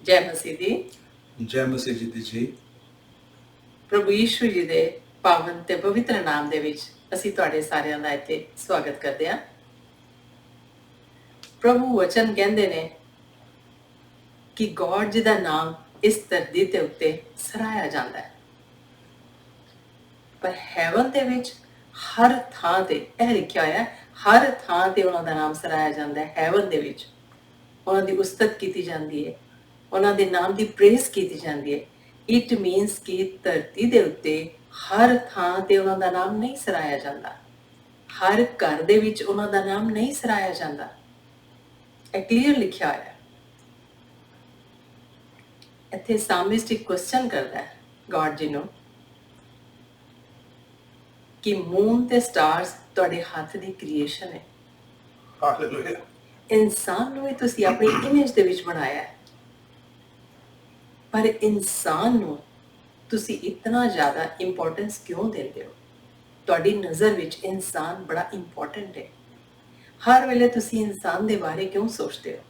ਜੈ ਮਸੀਹ ਦੀ। ਜੈ ਮਸੀਹ ਜੀ ਦੀ ਜੀ। ਪ੍ਰਭੂ ਯੀਸ਼ੂ ਜੀ ਦੇ ਪਾਵਨ ਤੇ ਪਵਿੱਤਰ ਨਾਮ ਦੇ ਵਿੱਚ ਅਸੀਂ ਤੁਹਾਡੇ ਸਾਰਿਆਂ ਦਾ ਇੱਥੇ ਸਵਾਗਤ ਕਰਦੇ ਹਾਂ। ਪ੍ਰਭੂ ਵਚਨ ਕਹਿੰਦੇ ਨੇ ਕਿ ਗੋਡ ਜੀ ਦਾ ਨਾਮ ਇਸ ਧਰਤੀ ਦੇ ਉੱਤੇ ਸਰਾਇਆ ਜਾਂਦਾ ਹੈ, ਪਰ ਹੈਵਨ ਦੇ ਵਿੱਚ ਹਰ ਥਾਂ ਤੇ ਇਹ ਲਿਖਿਆ ਹੋਇਆ ਹੈ, ਹਰ ਥਾਂ ਤੇ ਉਹਨਾਂ ਦਾ ਨਾਮ ਸਰਾਇਆ ਜਾਂਦਾ ਹੈ। ਹੈਵਨ ਦੇ ਵਿੱਚ ਉਹਨਾਂ ਦੀ ਉਸਤਤ ਕੀਤੀ ਜਾਂਦੀ ਹੈ, ਉਹਨਾਂ ਦੇ ਨਾਮ ਦੀ ਪ੍ਰੇਜ਼ ਕੀਤੀ ਜਾਂਦੀ ਹੈ। ਇਟ ਮੀਨਸ ਕਿ ਧਰਤੀ ਦੇ ਉੱਤੇ ਹਰ ਥਾਂ ਤੇ ਉਹਨਾਂ ਦਾ ਨਾਮ ਨਹੀਂ ਸਰਾਇਆ ਜਾਂਦਾ, ਹਰ ਘਰ ਦੇ ਵਿੱਚ ਉਹਨਾਂ ਦਾ ਨਾਮ ਨਹੀਂ ਸਰਾਇਆ ਜਾਂਦਾ। ਇਹ ਕਲੀਅਰ ਲਿਖਿਆ ਹੋਇਆ ਹੈ। ਇੱਥੇ ਸਾਮਿਸਟ ਇੱਕ ਕੁਐਸਚਨ ਕਰਦਾ ਹੈ ਗॉड ਜੀ ਨੂੰ ਕਿ ਮੂਨ ਤੇ ਸਟਾਰਸ ਤੁਹਾਡੇ ਹੱਥ ਦੀ ਕ੍ਰੀਏਸ਼ਨ ਹੈ। ਹਾਲੇਲੂਇਆ। ਇਨਸਾਨ ਨੂੰ ਵੀ ਤੁਸੀਂ ਆਪਣੀ ਇਮੇਜ ਦੇ ਵਿੱਚ ਬਣਾਇਆ ਹੈ, ਪਰ ਇਨਸਾਨ ਨੂੰ ਤੁਸੀਂ ਇਤਨਾ ਜ਼ਿਆਦਾ ਇੰਪੋਰਟੈਂਸ ਕਿਉਂ ਦਿੰਦੇ ਹੋ? ਤੁਹਾਡੀ ਨਜ਼ਰ ਵਿੱਚ ਇਨਸਾਨ ਬੜਾ ਇੰਪੋਰਟੈਂਟ ਹੈ। ਹਰ ਵੇਲੇ ਤੁਸੀਂ ਇਨਸਾਨ ਦੇ ਬਾਰੇ ਕਿਉਂ ਸੋਚਦੇ ਹੋ?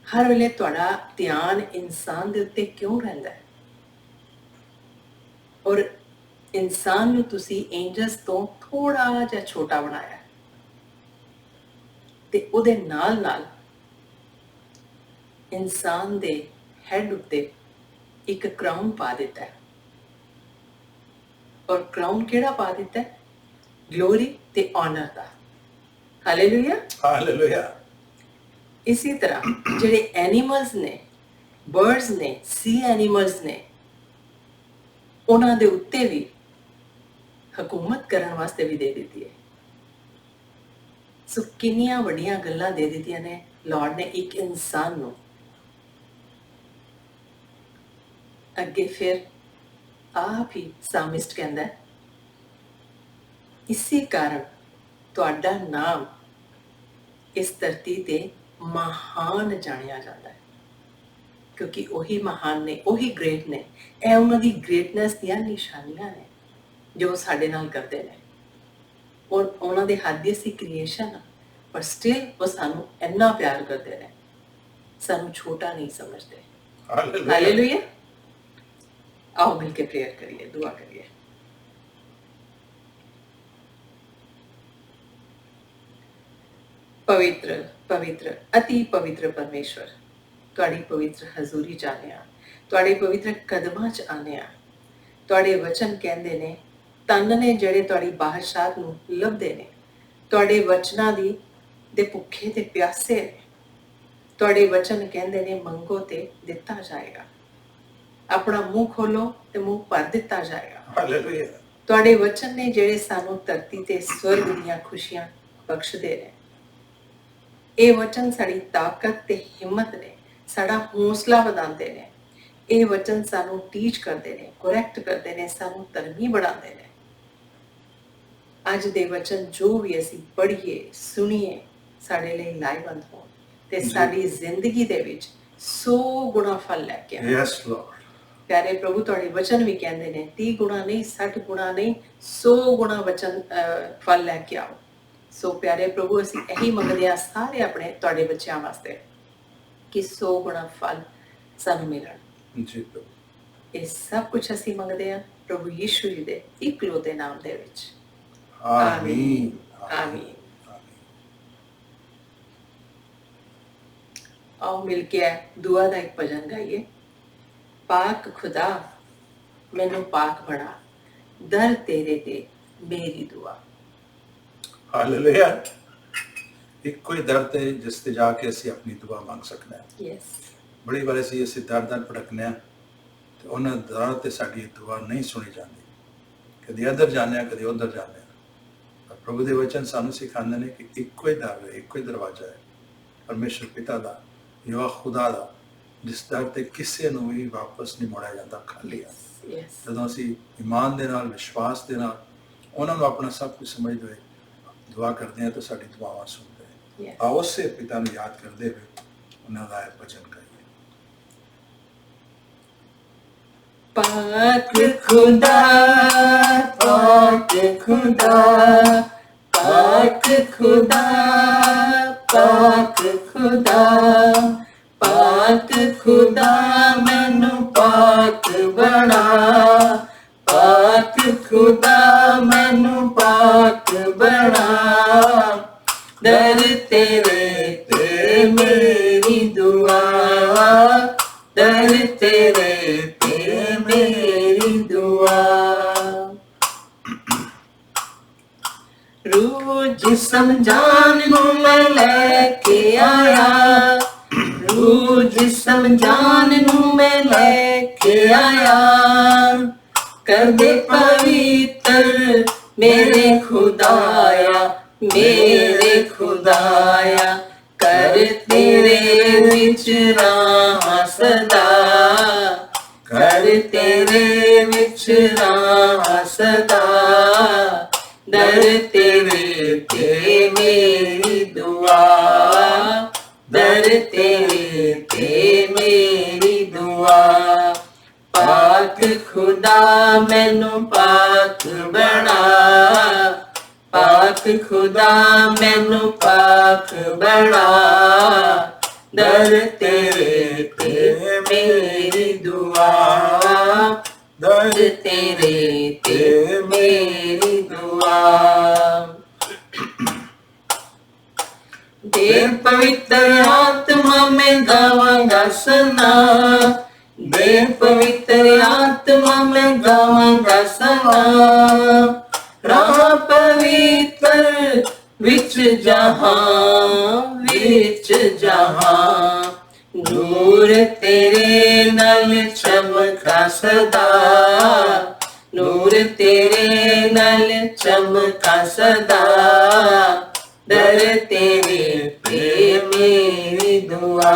ਹਰ ਵੇਲੇ ਤੁਹਾਡਾ ਧਿਆਨ ਇਨਸਾਨ ਦੇ ਉੱਤੇ ਕਿਉਂ ਰਹਿੰਦਾ ਹੈ? ਔਰ ਇਨਸਾਨ ਨੂੰ ਤੁਸੀਂ ਐਂਜਲਸ ਤੋਂ ਥੋੜਾ ਜਿਹਾ ਛੋਟਾ ਬਣਾਇਆ ਤੇ ਉਹਦੇ ਨਾਲ ਨਾਲ ਇਨਸਾਨ ਦੇ ਹੈਡ ਉੱਤੇ ਇੱਕ ਕਰਾਊਨ ਪਾ ਦਿੱਤਾ ਹੈ। ਔਰ ਕਰਾਊਨ ਕਿਹੜਾ ਪਾ ਦਿੱਤਾ ਹੈ? ਗਲੋਰੀ ਤੇ ਆਨਰ ਦਾ। ਹਾਲੇਲੂਇਆ। ਹਾਲੇਲੂਇਆ। ਇਸੇ ਤਰ੍ਹਾਂ ਜਿਹੜੇ ਐਨੀਮਲਸ ਨੇ, ਬਰਡਸ ਨੇ, ਸੀ ਐਨੀਮਲਸ ਨੇ, ਉਹਨਾਂ ਦੇ ਉੱਤੇ ਵੀ ਹਕੂਮਤ ਕਰਨ ਵਾਸਤੇ ਵੀ ਦੇ ਦਿੱਤੀ ਹੈ। ਸੋ ਕਿੰਨੀਆਂ ਵੱਡੀਆਂ ਗੱਲਾਂ ਦੇ ਦਿੱਤੀਆਂ ਨੇ ਲਾਰਡ ਨੇ ਇੱਕ ਇਨਸਾਨ ਨੂੰ। ਅੱਗੇ ਫਿਰ ਆਪ ਹੀ ਸਾਮਿਸਟ ਕਹਿੰਦਾ ਹੈ, ਇਸੇ ਕਾਰਨ ਤੁਹਾਡਾ ਨਾਮ ਇਸ ਧਰਤੀ ਤੇ ਮਹਾਨ ਜਾਣਿਆ ਜਾਂਦਾ ਹੈ, ਕਿਉਂਕਿ ਉਹੀ ਮਹਾਨ ਨੇ, ਉਹੀ ਗ੍ਰੇਟ ਨੇ। ਇਹ ਉਹਨਾਂ ਦੀ ਗ੍ਰੇਟਨੈਸ ਦੀਆਂ ਨਿਸ਼ਾਨੀਆਂ ਨੇ ਜੋ ਉਹ ਸਾਡੇ ਨਾਲ ਕਰਦੇ ਨੇ। ਔਰ ਉਹਨਾਂ ਦੇ ਹੱਥ ਦੀ ਅਸੀਂ ਕ੍ਰੀਏਸ਼ਨ ਆ, ਪਰ ਸਟਿਲ ਉਹ ਸਾਨੂੰ ਇੰਨਾ ਪਿਆਰ ਕਰਦੇ ਨੇ, ਸਾਨੂੰ ਛੋਟਾ ਨਹੀਂ ਸਮਝਦੇ। ਹਾਲੇਲੂਇਆ। आओ मिल के प्रेयर करिए, दुआ करिए। पवित्र पवित्र अति पवित्र परमेश्वर, तुहाड़ी पवित्र हजूरी च आने, तुहाड़े पवित्र कदमां च आने। तुहाड़े वचन कहंदे ने तन ने ਜਿਹੜੇ ਤੁਹਾਡੀ ਬਾਦਸ਼ਾਹਤ ਨੂੰ ਲੱਭਦੇ ਨੇ, ਤੁਹਾਡੇ ਵਚਨਾਂ ਦੀ ਦੇ ਭੁੱਖੇ ਤੇ ਪਿਆਸੇ ਨੇ। ਤੁਹਾਡੇ ਵਚਨ ਕਹਿੰਦੇ ਨੇ ਮੰਗੋ ਤੇ ਦਿੱਤਾ ਜਾਏਗਾ, ਆਪਣਾ ਮੂੰਹ ਖੋਲੋ ਤੇ ਮੂੰਹ ਭਰ ਦਿੱਤਾ ਜਾਏਗਾ। ਹਾਲੇਲੂਇਆ। ਤੁਹਾਡੇ ਵਚਨ ਨੇ ਜਿਹੜੇ ਸਾਨੂੰ ਧਰਤੀ ਤੇ ਸਵਰਗ ਦੀਆਂ ਖੁਸ਼ੀਆਂ ਬਖਸ਼ਦੇ ਨੇ। ਇਹ ਵਚਨ ਸਾਡੀ ਤਾਕਤ ਤੇ ਹਿੰਮਤ ਨੇ, ਸਾਡਾ ਹੌਸਲਾ ਵਧਾਉਂਦੇ ਨੇ। ਇਹ ਵਚਨ ਸਾਨੂੰ ਟੀਚ ਕਰਦੇ ਨੇ, ਕਰੈਕਟ ਕਰਦੇ ਨੇ, ਸਾਨੂੰ ਧਰਮੀ ਬਣਾਉਂਦੇ ਨੇ। ਅੱਜ ਦੇ ਵਚਨ ਜੋ ਵੀ ਅਸੀਂ ਪੜ੍ਹੀਏ, ਸੁਣੀਏ, ਸਾਡੇ ਲਈ ਲਾਹੇਵੰਦ ਹੋਣ ਤੇ ਸਾਡੀ ਜ਼ਿੰਦਗੀ ਦੇ ਵਿੱਚ 100 ਗੁਣਾ ਫਲ ਲੈ ਕੇ ਆਉਣ। Yes Lord. ਪਿਆਰੇ ਪ੍ਰਭੂ, ਤੁਹਾਡੇ ਵਚਨ ਵੀ ਕਹਿੰਦੇ ਨੇ 30 ਗੁਣਾ ਨਹੀਂ, 60 ਗੁਣਾ ਨਹੀਂ, 100 ਗੁਣਾ ਵਚਨ ਫਲ ਲੈ ਕੇ ਆਓ। ਸੋ ਪਿਆਰੇ ਪ੍ਰਭੂ, ਅਸੀਂ ਇਹੀ ਮੰਗਦੇ ਹਾਂ ਸਾਰੇ ਆਪਣੇ ਤੁਹਾਡੇ ਬੱਚਿਆਂ ਵਾਸਤੇ ਕਿ 100 ਗੁਣਾ ਫਲ ਸਾਨੂੰ ਮਿਲਣ ਜੀ ਪ੍ਰਭੂ। ਇਹ ਸਭ ਕੁਝ ਅਸੀਂ ਮੰਗਦੇ ਹਾਂ ਪ੍ਰਭੂ ਯੀਸ਼ੂ ਜੀ ਦੇ ਇਕਲੌਤੇ ਨਾਮ ਦੇ ਵਿੱਚ। ਆਮੀਨ। ਆਮੀਨ। आओ मिलके दुआ का एक भजन गाइए। पाक खुदा मैनू पाक बना, दर तेरे ते मेरी दुआ। ਹਾਲੇਲੂਇਆ। ਇੱਕੋ ਹੀ ਦਰ ਤੇ ਜਿਸ ਤੇ ਜਾ ਕੇ ਅਸੀਂ ਆਪਣੀ ਦੁਆ ਮੰਗ ਸਕਦੇ ਹਾਂ। यस। ਬੜੀ ਵਾਰ ਅਸੀਂ ਦਰ ਭਟਕਦੇ ਹਾਂ ਤੇ ਉਹਨਾਂ ਦਰਾਂ ਤੇ ਸਾਡੀ ਦੁਆ ਨਹੀਂ ਸੁਣੀ ਜਾਂਦੀ। ਕਦੇ ਇੱਧਰ ਜਾਂਦੇ ਹਾਂ, ਕਦੇ ਉੱਧਰ ਜਾਂਦੇ ਹਾਂ। ਪਰ ਪ੍ਰਭੂ ਦੇ ਵਚਨ ਸਾਨੂੰ ਸਿਖਾਉਂਦੇ ਨੇ ਕਿ ਇੱਕੋ ਹੀ ਦਰ ਹੈ, ਇੱਕੋ ਹੀ ਦਰਵਾਜ਼ਾ ਹੈ, ਪਰਮੇਸ਼ਰ ਪਿਤਾ ਦਾ, ਯਹੋਵਾ ਖੁਦਾ ਦਾ, ਜਿਸ ਦਰ ਤੇ ਕਿਸੇ ਨੂੰ ਵੀ ਵਾਪਸ ਨਹੀਂ ਮੋੜਿਆ ਜਾਂਦਾ, ਖਾਲੀ ਆ। ਜਦੋਂ ਅਸੀਂ ਇਮਾਨ ਦੇ ਨਾਲ, ਵਿਸ਼ਵਾਸ ਦੇ ਨਾਲ ਉਹਨਾਂ ਨੂੰ ਆਪਣਾ ਸਭ ਕੁਝ ਸਮਝਦੇ ਹੋਏ ਦੁਆ ਕਰਦੇ ਹਾਂ ਤਾਂ ਸਾਡੀ ਦੁਆਵਾਂ ਸੁਣਦੇ हैं। ਆਓ ਉਸੇ ਪਿਤਾ ਨੂੰ ਯਾਦ ਕਰਦੇ ਹੋਏ ਉਹਨਾਂ ਦਾ ਭਜਨ ਗਾਈਏ। पाक खुदा, पाक खुदा, पाक खुदा, पाक खुदा, पाक पाक खुदा मैनू पाक बना, पाक खुदा मैनू पाक बना, दर तेरे ते मेरी दुआ, दर तेरे ते मेरी दुआ। रूह जिस्म जान नू मैं लेके आया, रूह जिस्म जान नू मैं लेके आया, कर दे पवित्र मेरे खुदाया, मेरे खुदाया, कर तेरे विच रहां सदा, कर तेरे विच रहां सदा, दर तेरे ते मेरी दुआ, दर तेरे ते मेरी दुआ। पाक खुदा मैनू पाक बना, पाक खुदा मैनू पाक बना, दर तेरे ते मेरी दुआ, दर तेरे ते मेरी दुआ। दे पवित्र आत्मा में गावांगा सना, दे पवित्र आत्मा में गावांगा सना, राह पवित्र विच जहां, विच जहां, नूर तेरे नल चमका सदा, नूर तेरे नल चमका सदा, दर तेरे पे मेरी दुआ,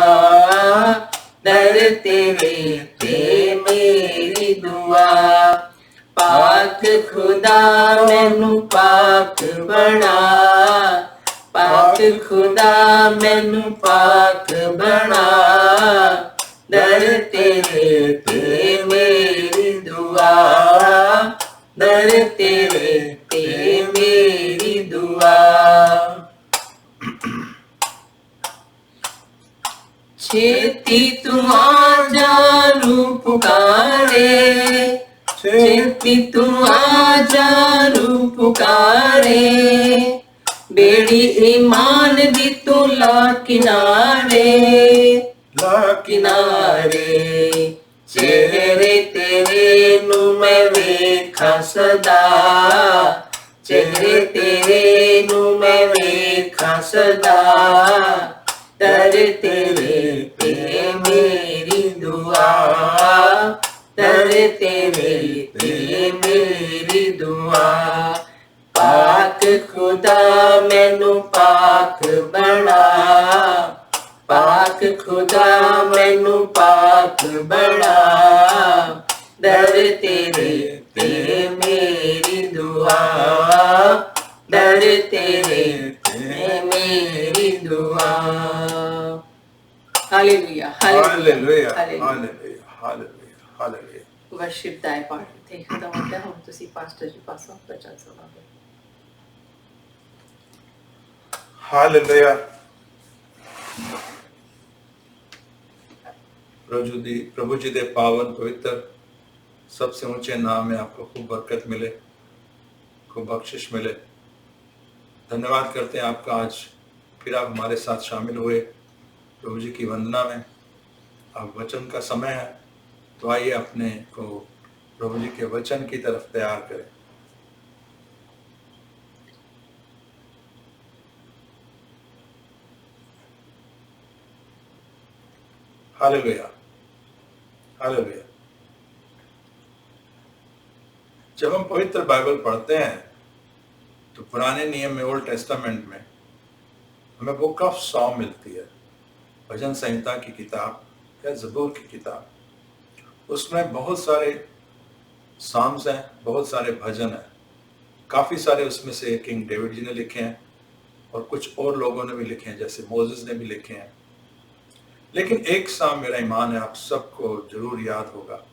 दर तेरे पे मेरी दुआ। पाक खुदा मैनू पाक बना, पाक खुदा मैनू पाक बना, दर तेरे ते मेरी दुआ, दर तेरे ते मेरी दुआ। छेती तू आजा रू पुकारे, छेती तू आजा रू पुकारे, बेड़ी ईमान दी तू ला किनारे, ला किनारे, चेहरे तेरे नू मैं वेखा सदा, चेहरे तेरे नू मैं वेखा सदा, दर तेरे पे मेरी दुआ, दर तेरे पे मेरी दुआ। पाक खुदा मैनू पाक बना, पाक खुदा मैनू पाक बना, दर तेरे पे मेरी दुआ, दर तेरे पे मेरी दुआ। Hallelujah, hallelujah, hallelujah, hallelujah, hallelujah. Worship दा पार्ट थे खत्म होता है। हम तुसी पास्टर जी पासों बचन सुनाओगे। हालेलुया। प्रभु जी दे पावन पवित्र सबसे ऊंचे नाम में आपको खूब बरकत मिले, खूब बख्शिश मिले। धन्यवाद करते हैं आपका, आज फिर आप हमारे साथ शामिल हुए प्रभु जी की वंदना में। अब वचन का समय है, तो आइए अपने को प्रभु जी के वचन की तरफ तैयार करें। Hallelujah, hallelujah. जब हम पवित्र बाइबल पढ़ते हैं तो पुराने नियम में, ओल्ड टेस्टामेंट में, हमें बुक ऑफ सॉन्ग मिलती है, भजन संहिता की किताब या ज़बूर की किताब। उसमें बहुत सारे साम्स हैं, बहुत सारे भजन हैं। काफ़ी सारे उसमें से किंग डेविड जी ने लिखे हैं और कुछ और लोगों ने भी लिखे हैं, जैसे मोसेस ने भी लिखे हैं। लेकिन एक साम मेरा ईमान है आप सबको जरूर याद होगा,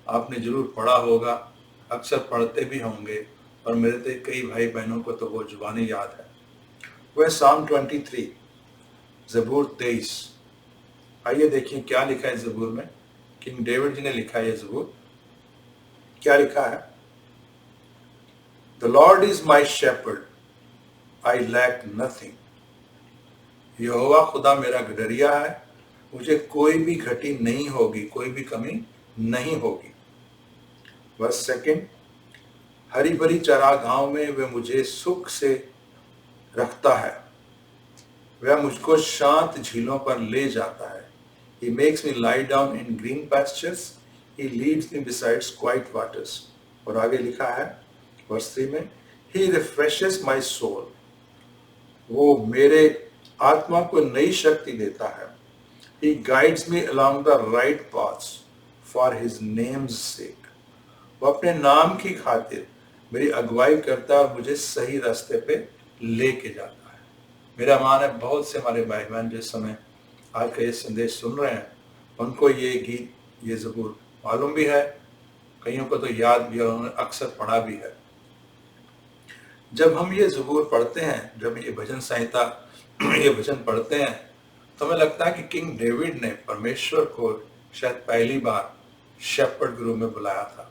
आपने जरूर पढ़ा होगा, अक्सर पढ़ते भी होंगे, और मेरे तो कई भाई बहनों को तो वो जुबानी याद है। वह साम 23, ज़बूर 23। आइए देखिए क्या लिखा है ज़बूर में। किंग डेविड जी ने लिखा है ये ज़बूर। क्या लिखा है? The Lord is my shepherd, I lack nothing. Jehovah खुदा मेरा गडरिया है, मुझे कोई भी घटी नहीं होगी, कोई भी कमी नहीं होगी। वर्स सेकंड, हरी भरी चरागाहों में वह मुझे सुख से रखता है, वह मुझको शांत झीलों पर ले जाता है। He makes me lie down in green pastures, he leads me beside quiet waters। और आगे लिखा है वर्स 3 में, He refreshes my soul, वो मेरे आत्मा को नई शक्ति देता है। He guides me along the right paths for his name's sake। वो अपने नाम की खातिर मेरी अगुवाई करता है और मुझे सही रास्ते पे लेके जाता है। मेरा मान है बहुत से हमारे भाई बहन जिस समय आज का ये संदेश सुन रहे हैं, उनको ये गीत, ये ज़बूर मालूम भी है, कईयों को तो याद भी है, उन्होंने अक्सर पढ़ा भी है। जब हम ये ज़बूर पढ़ते हैं, जब ये भजन संहिता ये भजन पढ़ते हैं, तो हमें लगता है कि किंग डेविड ने परमेश्वर को शायद पहली बार शेपर्ड के रूप में बुलाया था,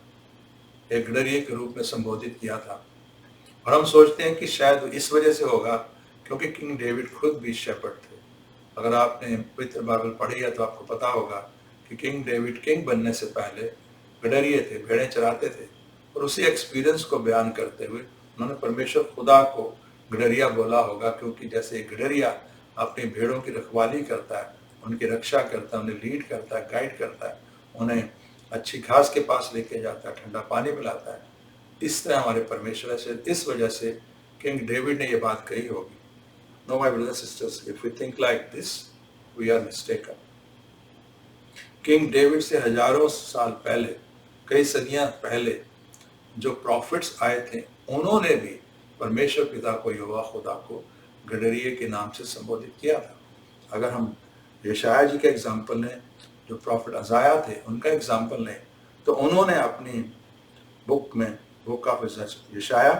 एक गडरिये के रूप में संबोधित किया था। और हम सोचते हैं कि शायद इस वजह से होगा क्योंकि किंग डेविड खुद भी शेपर्ड थे। अगर आपने पवित्र बाइबल पढ़ी है तो आपको पता होगा कि किंग डेविड किंग बनने से पहले गडरिये थे, भेड़ें चराते थे। और उसी एक्सपीरियंस को बयान करते हुए उन्होंने परमेश्वर खुदा को गडरिया बोला होगा, क्योंकि जैसे गडरिया अपनी भेड़ों की रखवाली करता है, उनकी रक्षा करता है, उन्हें लीड करता है, गाइड करता है, उन्हें अच्छी घास के पास लेके जाता है, ठंडा पानी पिलाता है, इस तरह हमारे परमेश्वर से, इस वजह से किंग डेविड ने ये बात कही होगी। No, my brothers and sisters, if we think like this, we are mistaken। King David से हजारों साल पहले, कई सदियां पहले जो प्रॉफिट्स आए थे, उन्होंने भी परमेश्वर पिता को, यहोवा खुदा को गडरिये के नाम से संबोधित किया था। अगर हम यशाया जी का एग्जाम्पल लें, जो प्रॉफिट अजाया थे उनका एग्जाम्पल लें, तो उन्होंने अपनी बुक में, बुक ऑफ यशाया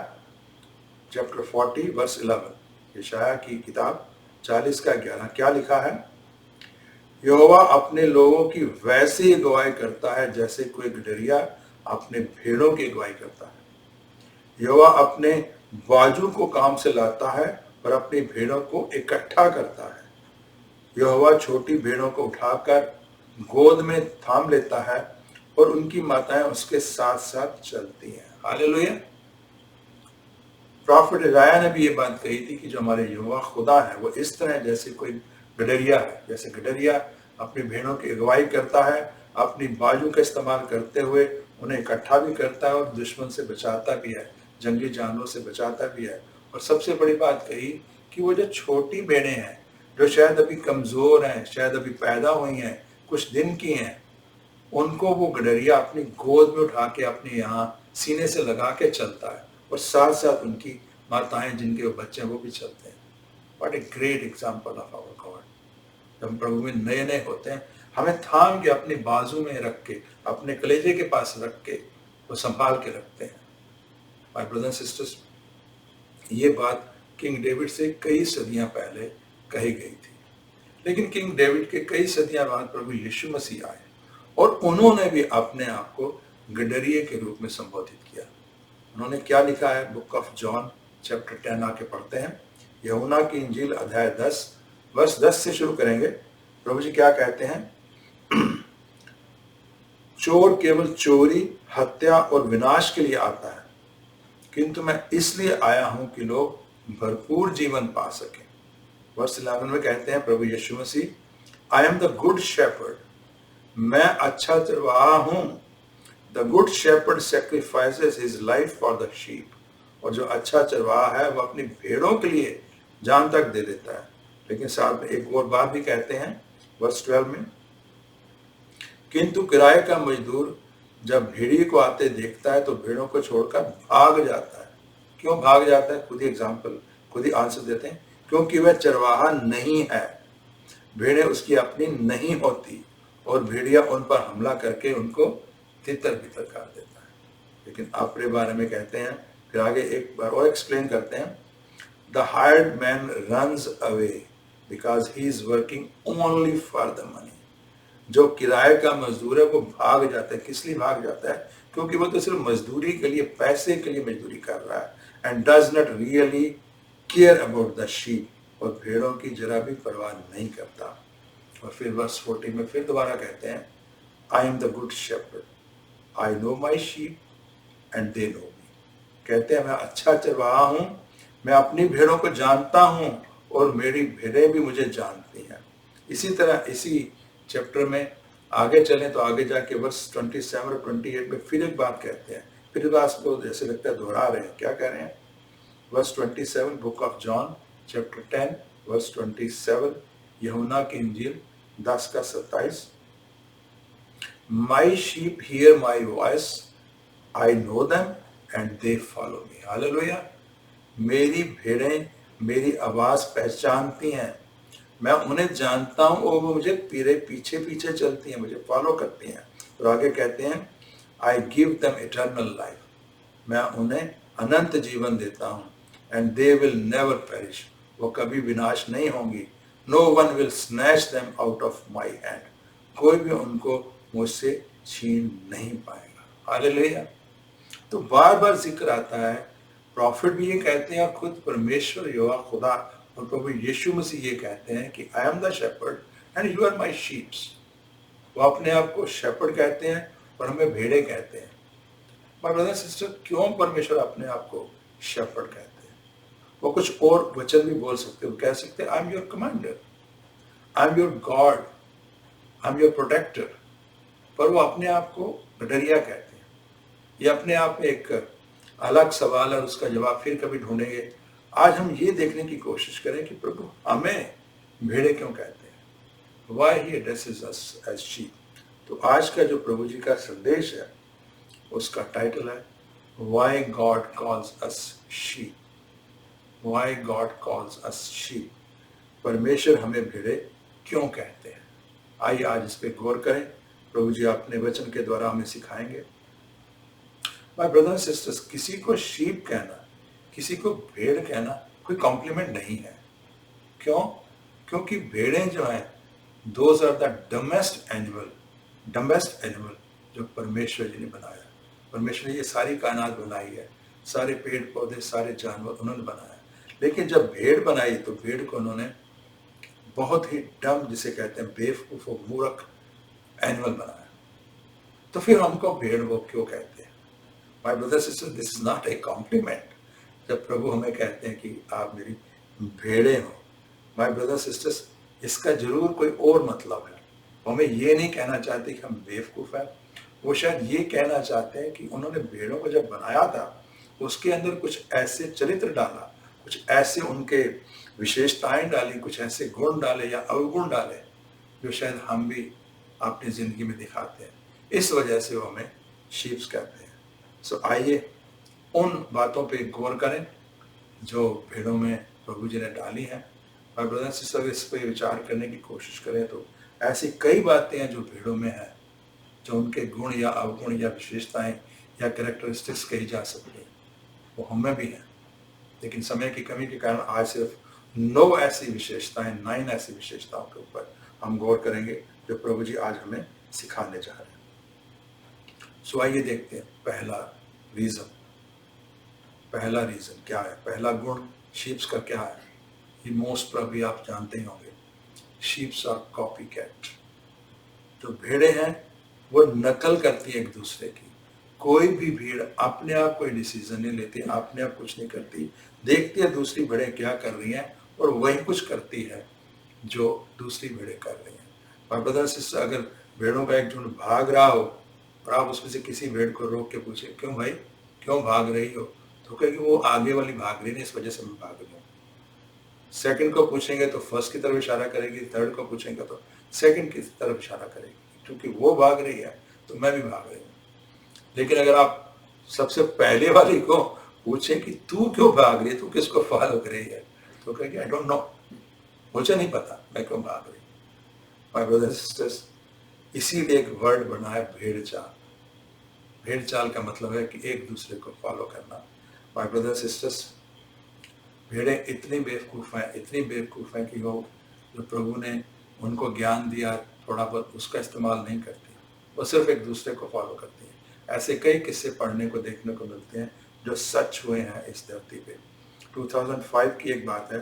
चैप्टर 40 वर्स 11, यशाया की किताब 40 का 11 क्या लिखा है? यहोवा अपने लोगों की वैसे ही अगुवाई करता है जैसे कोई गडरिया अपने भेड़ों की अगुवाई करता है। यहोवा अपने बाजू को काम से लाता है और अपनी भेड़ों को इकट्ठा करता है। यहोवा छोटी भेड़ों को उठाकर गोद में थाम लेता है और उनकी माताएं उसके साथ साथ चलती हैं। हालेलुया। प्रॉफिट यशाया ने भी ये बात कही थी कि जो हमारे यहोवा खुदा है वो इस तरह जैसे कोई गडरिया है, जैसे गडरिया अपनी भेड़ों की अगुवाई करता है, अपनी बाजू का इस्तेमाल करते हुए उन्हें इकट्ठा भी करता है और दुश्मन से बचाता भी है, जंगली जानवरों से बचाता भी है। और सबसे बड़ी बात कही कि वो जो छोटी भेड़ें हैं, जो शायद अभी कमजोर हैं, शायद अभी पैदा हुई हैं, कुछ दिन की हैं, उनको वो गडरिया अपनी गोद में उठा के अपने यहाँ सीने से लगा के चलता है और साथ साथ उनकी माताएं जिनके वो बच्चे हैं वो भी चलते हैं। What a great example of our God. जब हम प्रभु में नए नए होते हैं, हमें थाम के अपने बाजू में रख के, अपने कलेजे के पास रख के वो संभाल के रखते हैं। माय ब्रदर्स एंड सिस्टर्स, ये बात किंग डेविड से कई सदियां पहले कही गई थी, लेकिन किंग डेविड के कई सदियां बाद प्रभु यीशु मसीह आए और उन्होंने भी अपने आप को गडरिये के रूप में संबोधित किया। उन्होंने क्या लिखा है? बुक ऑफ जॉन चैप्टर 10 आके पढ़ते हैं। यूहन्ना की इंजील अध्याय 10 वर्ष 10 से शुरू करेंगे। प्रभु जी क्या कहते हैं? चोर केवल चोरी, हत्या और विनाश के लिए आता है, किंतु मैं इसलिए आया हूं कि लोग भरपूर जीवन पा सकें। वर्ष 11 में कहते हैं प्रभु यीशु मसीह, I am the good shepherd, मैं अच्छा चरवाहा हूं। The good shepherd sacrifices his life for the sheep. और जो अच्छा चरवाहा है वो अपनी भेड़ों के लिए जान तक दे देता है। लेकिन साथ में एक और बात भी कहते हैं वर्ष 12 में, किंतु किराए का मजदूर जब भेड़िए को आते देखता है तो भेड़ों को छोड़कर भाग जाता है। क्यों भाग जाता है? खुद ही एग्जाम्पल, खुद ही आंसर देते हैं, क्योंकि वह चरवाहा नहीं है, भेड़ें उसकी अपनी नहीं होती और भेड़िया उन पर हमला करके उनको तितर बितर कर देता है। लेकिन अपने बारे में कहते हैं, फिर आगे एक बार और एक्सप्लेन करते हैं, the hired man runs away because he is working only for the money. जो किराए का मजदूर है वो भाग जाता है। किस लिए भाग जाता है? क्योंकि वो तो सिर्फ मजदूरी के लिए, पैसे के लिए मजदूरी कर रहा है, and does not really care about the sheep, और भेड़ों की जरा भी परवाह नहीं करता। और फिर वर्स 40 में फिर दोबारा कहते हैं, I am the good shepherd, I know my sheep and they know me. कहते हैं मैं अच्छा चरवाहा हूं, मैं अपनी भेड़ों को जानता हूं और मेरी भेड़ें भी मुझे जानती हैं। इसी तरह इसी चैप्टर में आगे चलें तो आगे जाके वर्स 27 और 28 में फिर एक बात कहते हैं। फिर बात को जैसे लगता है दोहरा रहे हैं। क्या कह रहे हैं? Verse 27, book of John chapter 10 verse 27, यूहन्ना की इंजील 10 का 27, my sheep hear my voice, I know them and they follow me. Hallelujah. मेरी भेड़ें मेरी आवाज पहचानती हैं, मैं उन्हें जानता हूं और वो मुझे पीछे पीछे चलती हैं, मुझे फॉलो करती हैं। और आगे कहते हैं, I give them eternal life, मैं उन्हें अनंत जीवन देता हूं, and they will never perish, वो कभी विनाश नहीं होंगी। No one will snatch them out of my hand, कोई भी उनको मुझसे छीन नहीं पाएगा। हालेलुया। तो बार बार जिक्र आता है, प्रॉफिट भी ये कहते हैं और खुद परमेश्वर यहोवा खुदा और प्रभु यीशु मसीह ये कहते हैं कि I am the shepherd and you are my sheeps. वो अपने आप को शेपर्ड कहते हैं और हमें भेड़े कहते हैं। माय ब्रदर सिस्टर, क्यों परमेश्वर अपने आप को शेपर्ड कहते हैं? वो कुछ और वचन भी बोल सकते, वो कह सकते हैं, I am your commander, I am your God, I am your protector, पर वो अपने आप को गडरिया कहते हैं। ये अपने आप में एक अलग सवाल है, उसका जवाब फिर कभी ढूंढेंगे। आज हम ये देखने की कोशिश करें कि प्रभु हमें भेड़े क्यों कहते हैं, why he addresses us as sheep। तो आज का जो प्रभु जी का संदेश है उसका टाइटल है why God calls us sheep, why God calls us sheep। परमेश्वर हमें भेड़े क्यों कहते हैं। आइए आज इस पे गौर करें, प्रभु जी अपने वचन के द्वारा हमें सिखाएंगे। माय ब्रदर्स सिस्टर्स, किसी को शीप कहना, किसी को भेड़ कहना कोई कॉम्प्लीमेंट नहीं है। क्यों? क्योंकि भेड़ें जो हैं, those are the domestic animal जो परमेश्वर जी ने बनाया। परमेश्वर ने ये सारी कायनात बनाई है, सारे पेड़ पौधे, सारे जानवर उन्होंने बनाया। लेकिन जब भेड़ बनाई तो भेड़ को उन्होंने बहुत ही डम, जिसे कहते हैं बेवकूफ और मूर्ख एनिमल बनाया। तो फिर हमको भेड़ वो क्यों कहते हैं? My brother sister, this is not a compliment. जब प्रभु हमें कहते हैं कि आप मेरी भेड़े हो, माय ब्रदर सिस्टर्स, इसका जरूर कोई और मतलब है। हमें ये नहीं कहना चाहते कि हम बेवकूफ़ हैं। वो शायद ये कहना चाहते हैं कि उन्होंने भेड़ों को जब बनाया था उसके अंदर कुछ ऐसे चरित्र डाला, कुछ ऐसे उनके विशेषताएं डाली, कुछ ऐसे गुण डाले या अवगुण डाले जो शायद हम भी अपनी ज़िंदगी में दिखाते हैं। इस वजह से वो हमें शीप्स कहते हैं। सो आइए उन बातों पे गौर करें जो भेड़ों में प्रभु जी ने डाली हैं, और ब्रदर सिस्टर इस पर विचार करने की कोशिश करें तो ऐसी कई बातें हैं जो भेड़ों में है, जो उनके गुण या अवगुण या विशेषताएं या कैरेक्टरिस्टिक्स कही जा सकती हैं, वो हमें भी हैं। लेकिन समय की कमी के कारण आज सिर्फ 9 ऐसी विशेषताओं के ऊपर हम गौर करेंगे जो प्रभु जी आज हमें सिखाने जा रहे हैं। सो आइए देखते हैं पहला रीजन क्या है, पहला गुण शीप्स का क्या है। ये मोस्ट प्रॉब्ली आप जानते ही होंगे, शीप्स आर कॉपी कैट। जो भेड़े हैं वो नकल करती है एक दूसरे की। कोई भी भीड़ अपने आप कोई डिसीजन नहीं लेती, अपने आप कुछ नहीं करती, देखती है दूसरी भेड़ें क्या कर रही हैं और वही कुछ करती है जो दूसरी भेड़ें कर रही हैं। और ब्रदर सिस्टर, अगर भेड़ों का एक झुंड भाग रहा हो और आप उसमें से किसी भेड़ को रोक के पूछे, क्यों भाई क्यों भाग रही हो, तो कहेगी वो आगे वाली भाग रही है, इस वजह से मैं भाग रही हूँ। सेकंड को पूछेंगे तो फर्स्ट की तरफ इशारा करेगी, थर्ड को पूछेंगे तो सेकंड की तरफ इशारा करेगी, क्योंकि वो भाग रही है तो मैं भी भाग रही हूँ। लेकिन अगर आप सबसे पहले वाली को पूछें कि तू क्यों भाग रही है, तू किसको फॉलो कर रही है, तो कहेगी आई डोंट नो, मुझे नहीं पता मैं क्यों भाग रही हूँ। माय ब्रदर्स सिस्टर्स, इसीलिए एक वर्ड बना है भेड़ चाल। भेड़ चाल का मतलब है कि एक दूसरे को फॉलो करना। माय ब्रदर्स सिस्टर्स, भेड़ें इतनी बेवकूफ़ हैं कि वो जो प्रभु ने उनको ज्ञान दिया थोड़ा बहुत उसका इस्तेमाल नहीं करती, वो सिर्फ एक दूसरे को फॉलो करती हैं। ऐसे कई किस्से पढ़ने को देखने को मिलते हैं जो सच हुए हैं इस धरती पे। 2005 की एक बात है,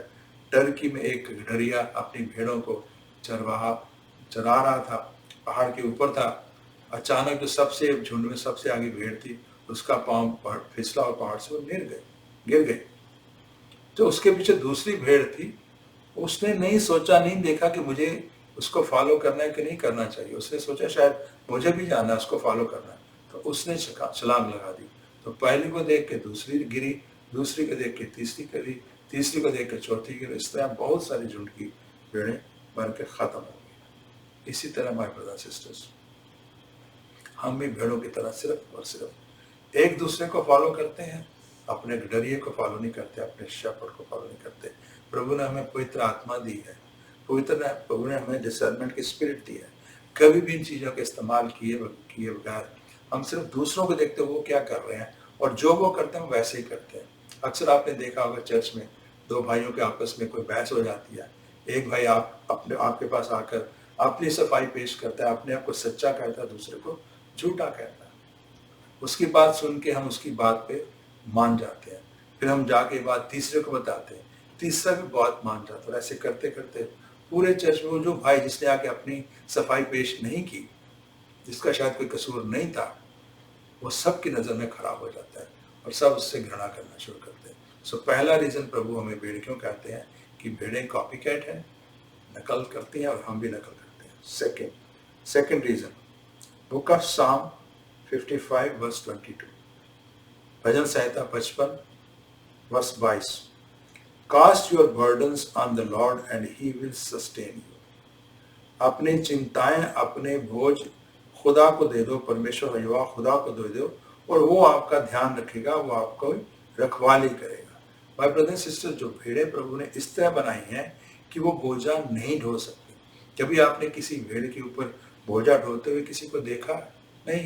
टर्की में एक गडरिया अपनी भेड़ों को चरा रहा था, पहाड़ के ऊपर था। अचानक जो सबसे झुंड में सबसे आगे भेड़ थी, उसका पाँव फिसला और पहाड़ से वो गिर गई। जो उसके पीछे दूसरी भेड़ थी, उसने नहीं सोचा, नहीं देखा कि मुझे उसको फॉलो करना है कि नहीं करना चाहिए। उसने सोचा शायद मुझे भी जाना है, उसको फॉलो करना है, तो उसने छलांग लगा दी। तो पहली को देख के दूसरी गिरी, दूसरी को देख के तीसरी गिरी, तीसरी को देख के चौथी गिरी। इस तरह बहुत सारी झुंड की भेड़ें मर के खत्म हो गई। इसी तरह माय ब्रदर सिस्टर्स, हम भी भेड़ों की तरह सिर्फ और सिर्फ एक दूसरे को फॉलो करते हैं, अपने डरिए को फॉलो नहीं करते, अपने शेपर्ड को फॉलो नहीं करते। प्रभु ने हमें पवित्र आत्मा दी है, प्रभु ने हमें डिसर्नमेंट की स्पिरिट दी है। कभी भी इन चीज़ों का इस्तेमाल किए बगैर हम सिर्फ दूसरों को देखते वो क्या कर रहे हैं और जो वो करते हैं वैसे ही करते हैं। अक्सर आपने देखा होगा चर्च में दो भाइयों के आपस में कोई बहस हो जाती है, एक भाई आपके पास आकर अपनी सफाई पेश करता है, अपने आप को सच्चा कहता है, दूसरे को झूठा कहता है। उसकी बात सुन के हम उसकी बात पे मान जाते हैं, फिर हम जाके बात तीसरे को बताते हैं, तीसरा भी बात मान जाता है। और ऐसे करते करते पूरे चर्च में वो जो भाई जिसने आके अपनी सफाई पेश नहीं की, जिसका शायद कोई कसूर नहीं था, वो सबकी नज़र में खराब हो जाता है और सब उससे घृणा करना शुरू करते हैं। सो पहला रीज़न प्रभु हमें भेड़ क्यों कहते हैं कि भेड़ें कॉपी कैट हैं, नकल करती हैं और हम भी नकल करते हैं। Second reason, book of Psalm 55 verse 22, भजन संहिता 55 verse 22, cast your burdens on the Lord and he will sustain you. अपनी चिंताएं, अपने बोझ खुदा को दे दो, परमेश्वर यहोवा खुदा को दे दो और वो आपका ध्यान रखेगा, वो आपको रखवाली करेगा। भाई ब्रदर सिस्टर, जो भेड़ें प्रभु ने इस तरह बनाई हैं कि वो बोझा नहीं ढो सकती। कभी आपने किसी भेड़ के ऊपर बोझा ढोते हुए किसी को देखा? नहीं,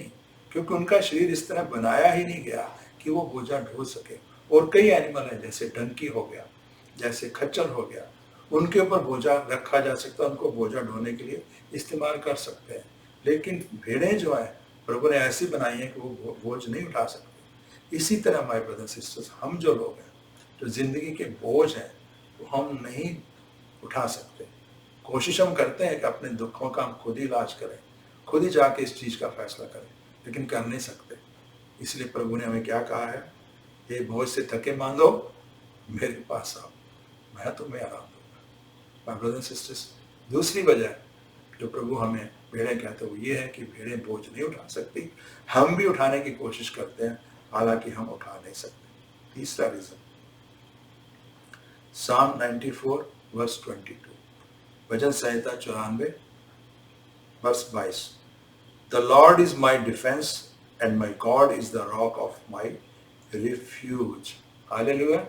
क्योंकि उनका शरीर इस तरह बनाया ही नहीं गया कि वो बोझा ढो सके। और कई एनिमल हैं, जैसे डंकी हो गया, जैसे खच्चर हो गया, उनके ऊपर बोझा रखा जा सकता है, उनको बोझा ढोने के लिए इस्तेमाल कर सकते हैं। लेकिन भेड़ें जो है प्रभु ने ऐसी बनाई है कि वो बोझ नहीं उठा सकते। इसी तरह माय ब्रदर सिस्टर्स, हम जो लोग हैं, जो जिंदगी के बोझ हैं, वो हम नहीं उठा सकते। कोशिश हम करते हैं कि अपने दुखों का हम खुद ही इलाज करें, खुद ही जाके इस चीज़ का फैसला करें, लेकिन कर नहीं सकते। इसलिए प्रभु ने हमें क्या कहा है, ये बोझ से थके मांदो मेरे पास आओ, मैं तुम्हें आराम दूंगा। माय ब्रदर सिस्टर्स, दूसरी वजह जो प्रभु हमें भेड़ें कहते हैं वो ये है कि भेड़ें बोझ नहीं उठा सकती, हम भी उठाने की कोशिश करते हैं, हालांकि हम उठा नहीं सकते। तीसरा रीजन, साम 94 वर्स 22, भजन संहिता 94 verse 22, the Lord is my defence and my God is the rock of my refuge. Hallelujah.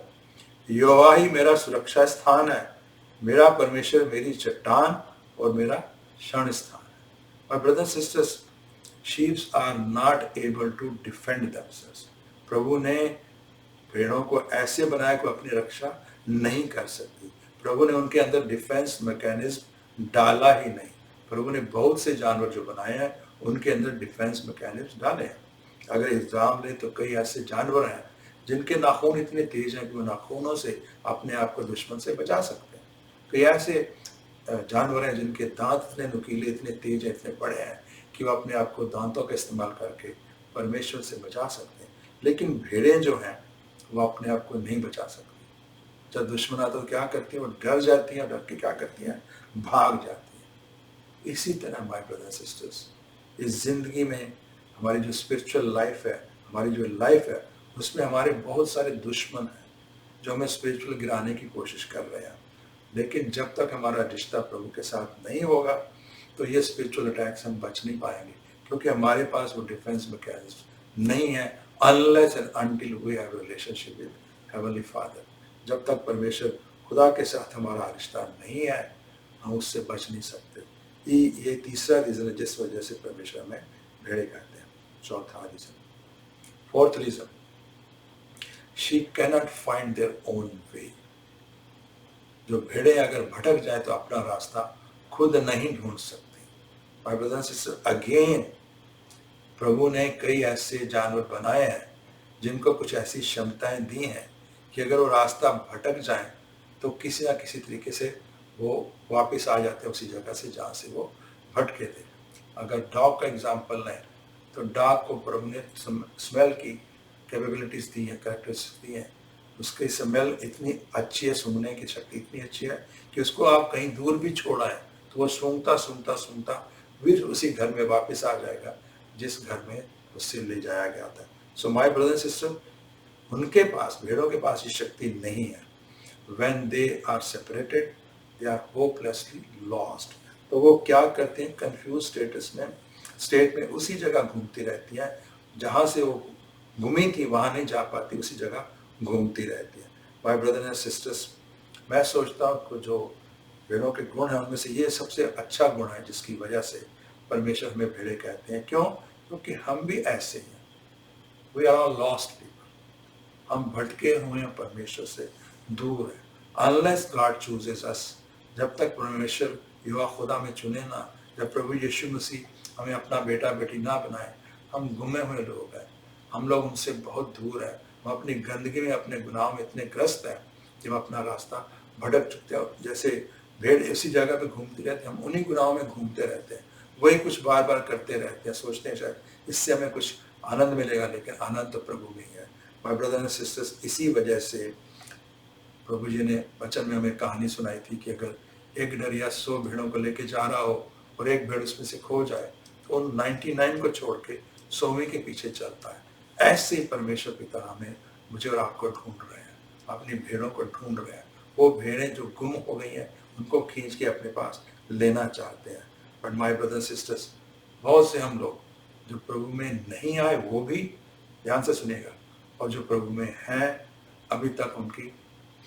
Jehovah ही मेरा सुरक्षा स्थान है, मेरा परमेश्वर मेरी चट्टान और मेरा शरण स्थान है। और brother sisters, sheeps are not able to defend themselves. प्रभु ने भेड़ों को ऐसे बनाया कि अपनी रक्षा नहीं कर सकती। प्रभु ने उनके अंदर डिफेंस मैकेनिज्म डाला ही नहीं। प्रभु ने बहुत से जानवर जो बनाए हैं उनके अंदर डिफेंस मैकेनिज्म डाले हैं। अगर इल्जाम लें तो कई ऐसे जानवर हैं जिनके नाखून इतने तेज हैं कि वो नाखूनों से अपने आप को दुश्मन से बचा सकते हैं। कई ऐसे जानवर हैं जिनके दांत इतने नुकीले, इतने तेज हैं, इतने बड़े हैं कि वो अपने आप को दांतों का इस्तेमाल करके परमेश्वर से बचा सकते हैं। लेकिन भेड़ें जो हैं वो अपने आप को नहीं बचा सकती। जब दुश्मन आता तो क्या करती हैं, वो डर जाती हैं, डर के क्या करती हैं, भाग जाती हैं। इसी तरह माय ब्रदर सिस्टर्स, इस जिंदगी में हमारी जो स्पिरिचुअल लाइफ है, हमारी जो लाइफ है, उसमें हमारे बहुत सारे दुश्मन हैं जो हमें स्पिरिचुअल गिराने की कोशिश कर रहे हैं। लेकिन जब तक हमारा रिश्ता प्रभु के साथ नहीं होगा तो ये स्पिरिचुअल अटैक्स हम बच नहीं पाएंगे, क्योंकि हमारे पास वो डिफेंस मैकेनिज्म नहीं है, unless and until we have relationship with heavenly Father. जब तक परमेश्वर खुदा के साथ हमारा रिश्ता नहीं है, हम उससे बच नहीं सकते। ये तीसरा रीजन है जिस वजह से परमेश्वर हमें भेड़े कहते हैं। चौथा reason, fourth reason, she cannot find their own way. जो भेड़े अगर भटक जाए तो अपना रास्ता खुद नहीं ढूंढ सकती। My brother and sister, again प्रभु ने कई ऐसे जानवर बनाए हैं जिनको कुछ ऐसी क्षमताएं दी हैं कि अगर वो रास्ता भटक जाए तो किसी ना किसी तरीके से वो वापस आ जाते हैं उसी जगह से जहाँ से वो भटके थे। अगर डॉग का एग्जाम्पल लें तो डॉग को प्रभु ने स्मेल की कैपेबिलिटीज दी है, कैरेक्टरिस्टिक्स दी हैं। उसकी स्मेल इतनी अच्छी है, सूंघने की शक्ति इतनी अच्छी है कि उसको आप कहीं दूर भी छोड़ आए तो वो सूंघता सूंघता सूंघता फिर उसी घर में वापस आ जाएगा जिस घर में उससे ले जाया गया था। सो माय ब्रदर एंड सिस्टर, उनके पास, भेड़ों के पास ये शक्ति नहीं है। When they are separated, they are hopelessly lost. तो वो क्या करते हैं, कंफ्यूज स्टेट में उसी जगह घूमती रहती है जहाँ से वो घूमी थी, वहाँ नहीं जा पाती, उसी जगह घूमती रहती है। माय ब्रदर एंड सिस्टर्स, मैं सोचता हूँ कि जो भेड़ों के गुण हैं उनमें से ये सबसे अच्छा गुण है जिसकी वजह से परमेश्वर हमें भेड़े कहते हैं। क्यों? क्योंकि हम भी ऐसे हैं। We are all lost people. हम भटके हुए हैं, परमेश्वर से दूर है। अनलेस गॉड चूजेस अस, जब तक परमेश्वर युवा खुदा में चुने ना, जब प्रभु यीशु मसीह हमें अपना बेटा बेटी ना बनाए, हम गुमे हुए लोग हैं। हम लोग उनसे बहुत दूर है। हम अपनी गंदगी में, अपने गुनाह में इतने ग्रस्त हैं कि हम अपना रास्ता भटक चुके हैं। जैसे भेड़ इसी जगह पे घूमती रहती है, हम उन्हीं गुनाहों में घूमते रहते हैं, वही कुछ बार बार करते रहते हैं, सोचते हैं शायद इससे हमें कुछ आनंद मिलेगा, लेकिन आनंद तो प्रभु में ही है। माय ब्रदर एंड सिस्टर्स, इसी वजह से प्रभु जी ने वचन में हमें कहानी सुनाई थी कि अगर एक डरिया 100 भेड़ों को लेके जा रहा हो और एक भेड़ उसमें से खो जाए तो उन 99 को छोड़ के 100वें के पीछे चलता है। ऐसे ही परमेश्वर पिता हमें, मुझे और आपको ढूंढ रहे हैं, अपनी भेड़ों को ढूंढ रहे हैं। वो भेड़ें जो गुम हो गई हैं उनको खींच के अपने पास लेना चाहते हैं। बट माय ब्रदर सिस्टर्स, बहुत से हम लोग जो प्रभु में नहीं आए, वो भी ध्यान से सुनेगा, और जो प्रभु में हैं अभी तक उनकी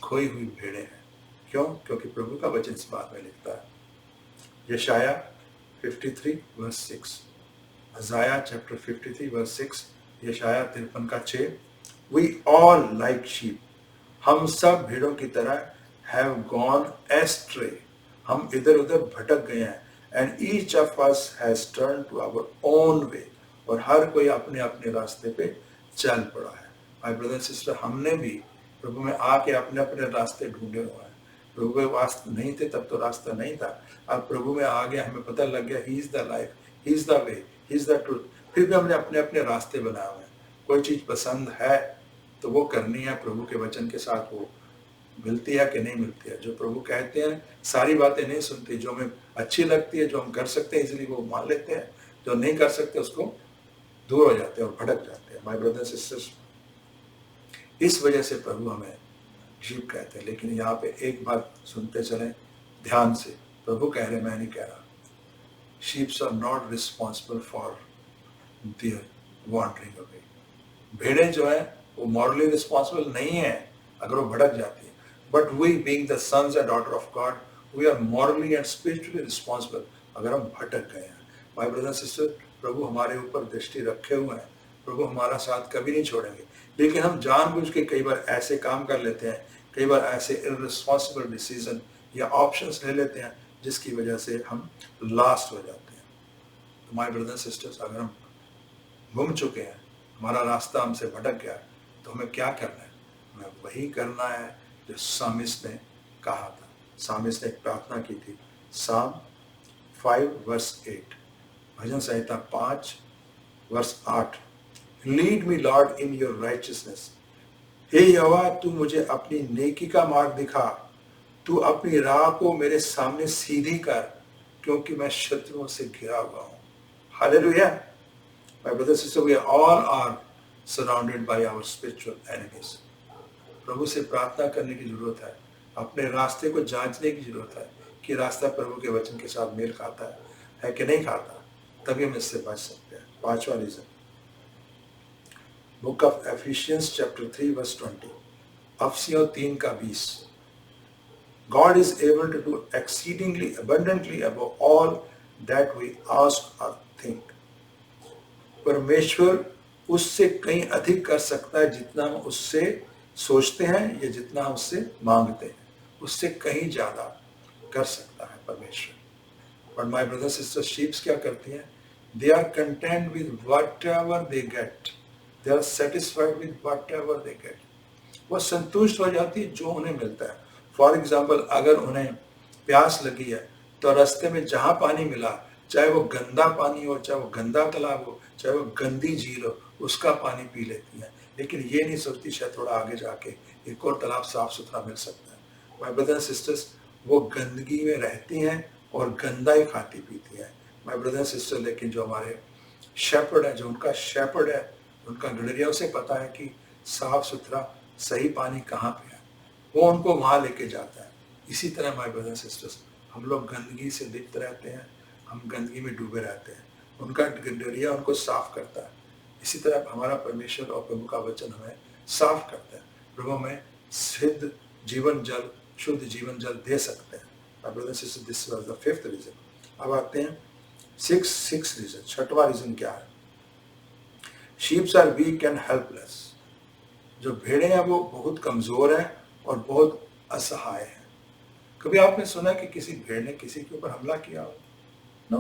खोई हुई भेड़ें हैं। क्यों? क्योंकि प्रभु का वचन इस बात में लिखता है, यशाया 53 वर्स 6, Isaiah chapter 53 verse 6, यशाया 53 का 6, We all like sheep, हम सब भेड़ों की तरह have gone astray, हम इधर उधर भटक गए हैं, and each of us has turned to our own way, और हर कोई अपने अपने रास्ते पे चल पड़ा है। माय ब्रदर सिस्टर, हमने भी प्रभु में आके अपने अपने रास्ते ढूंढे हुए हैं। प्रभु के पास नहीं थे तब तो रास्ता नहीं था, अब प्रभु में आ गया, हमें पता लग गया he is the life, he is the way, he is the truth. फिर भी हमने अपने अपने रास्ते बनाए हुए हैं। कोई चीज पसंद है तो वो करनी है, प्रभु के वचन के साथ वो मिलती है कि नहीं मिलती है। जो प्रभु कहते हैं सारी बातें नहीं सुनती, जो हमें अच्छी लगती है, जो हम कर सकते हैं इसलिए वो मान लेते हैं, जो नहीं कर सकते उसको दूर हो जाते हैं और भटक जाते हैं। माय ब्रदर सिस्टर्स, इस वजह से प्रभु हमें शीप कहते हैं। लेकिन यहाँ पे एक बात सुनते चले ध्यान से, प्रभु कह रहे, मैं नहीं कह रहा, sheeps are not responsible for their wandering away. भेड़ें जो है वो मॉरली रिस्पॉन्सिबल नहीं है अगर वो भटक जाती है, but we being the sons and daughter of God, we are morally and spiritually responsible अगर हम भटक गए हैं। माय ब्रदर सिस्टर, प्रभु हमारे ऊपर दृष्टि रखे हुए हैं, प्रभु हमारा साथ कभी नहीं छोड़ेंगे। लेकिन हम जानबूझ के कई बार ऐसे काम कर लेते हैं, कई बार ऐसे इररिस्पॉन्सिबल डिसीजन या ऑप्शंस ले लेते हैं जिसकी वजह से हम लास्ट हो जाते हैं। तो माय ब्रदर सिस्टर्स, अगर हम घूम चुके हैं, हमारा रास्ता हमसे भटक गया, तो हमें क्या करना है? हमें वही करना है जो सामिस ने कहा था। सामिस ने एक प्रार्थना की थी, साम 5 वर्स 8, भजन संहिता 5 verse 8, lead me Lord in your righteousness. हे यहोवा, तू मुझे अपनी नेकी का मार्ग दिखा, तू अपनी राह को मेरे सामने सीधी कर, क्योंकि मैं शत्रुओं से घिरा हुआ हूं। Hallelujah. My brother sister, we all are surrounded by our spiritual enemies. प्रभु से प्रार्थना करने की जरूरत है, अपने रास्ते को जांचने की जरूरत है कि रास्ता प्रभु के वचन के साथ मेल खाता है कि नहीं खाता, तभी हम इससे बच सकते हैं। 5वां reason, book of Ephesians chapter 3 verse 20, अफसियों 3 का 20, God is able to do exceedingly abundantly above all that we ask or think. परमेश्वर उससे कहीं अधिक कर सकता है जितना हम उससे सोचते हैं या जितना हम उससे मांगते हैं, उससे कहीं ज्यादा कर सकता है परमेश्वर। But my brothers sisters, sheep क्या करती हैं? They are content with whatever they get. They are satisfied with whatever they get. वो संतुष्ट हो जाती है जो उन्हें मिलता है. फॉर एग्जाम्पल, अगर उन्हें प्यास लगी है तो रास्ते में जहाँ पानी मिला, चाहे वो गंदा पानी हो, चाहे वो गंदा तालाब हो, चाहे वो गंदी झील हो, उसका पानी पी लेती है. लेकिन ये नहीं सोचती शायद थोड़ा आगे जाके एक और तालाब साफ सुथरा मिल सकता है. माय ब्रदर सिस्टर्स, वो गंदगी में रहती हैं और गंदा ही खाती पीती है. माय ब्रदर सिस्टर, लेकिन जो हमारे शेपर्ड है, जो उनका शेपर्ड है, उनका गडरिया, उसे पता है कि साफ सुथरा सही पानी कहाँ पे है, वो उनको वहाँ लेके जाता है. इसी तरह माय ब्रदर सिस्टर्स, हम लोग गंदगी से लिप्त रहते हैं, हम गंदगी में डूबे रहते हैं, उनका गडरिया उनको साफ करता है. इसी तरह हमारा परमेश्वर और प्रभु का वचन हमें साफ करता है. प्रभु हमें सिद्ध जीवन जल, शुद्ध जीवन जल दे सकते हैं. My brother sister, this was the fifth reason. अब आते हैं सिक्स रीजन. छठवां रीजन क्या है? Sheeps are weak and helpless. जो भेड़े हैं वो बहुत कमजोर हैं और बहुत असहाय हैं. कभी आपने सुना कि किसी भेड़ ने किसी के ऊपर हमला किया हो? नो,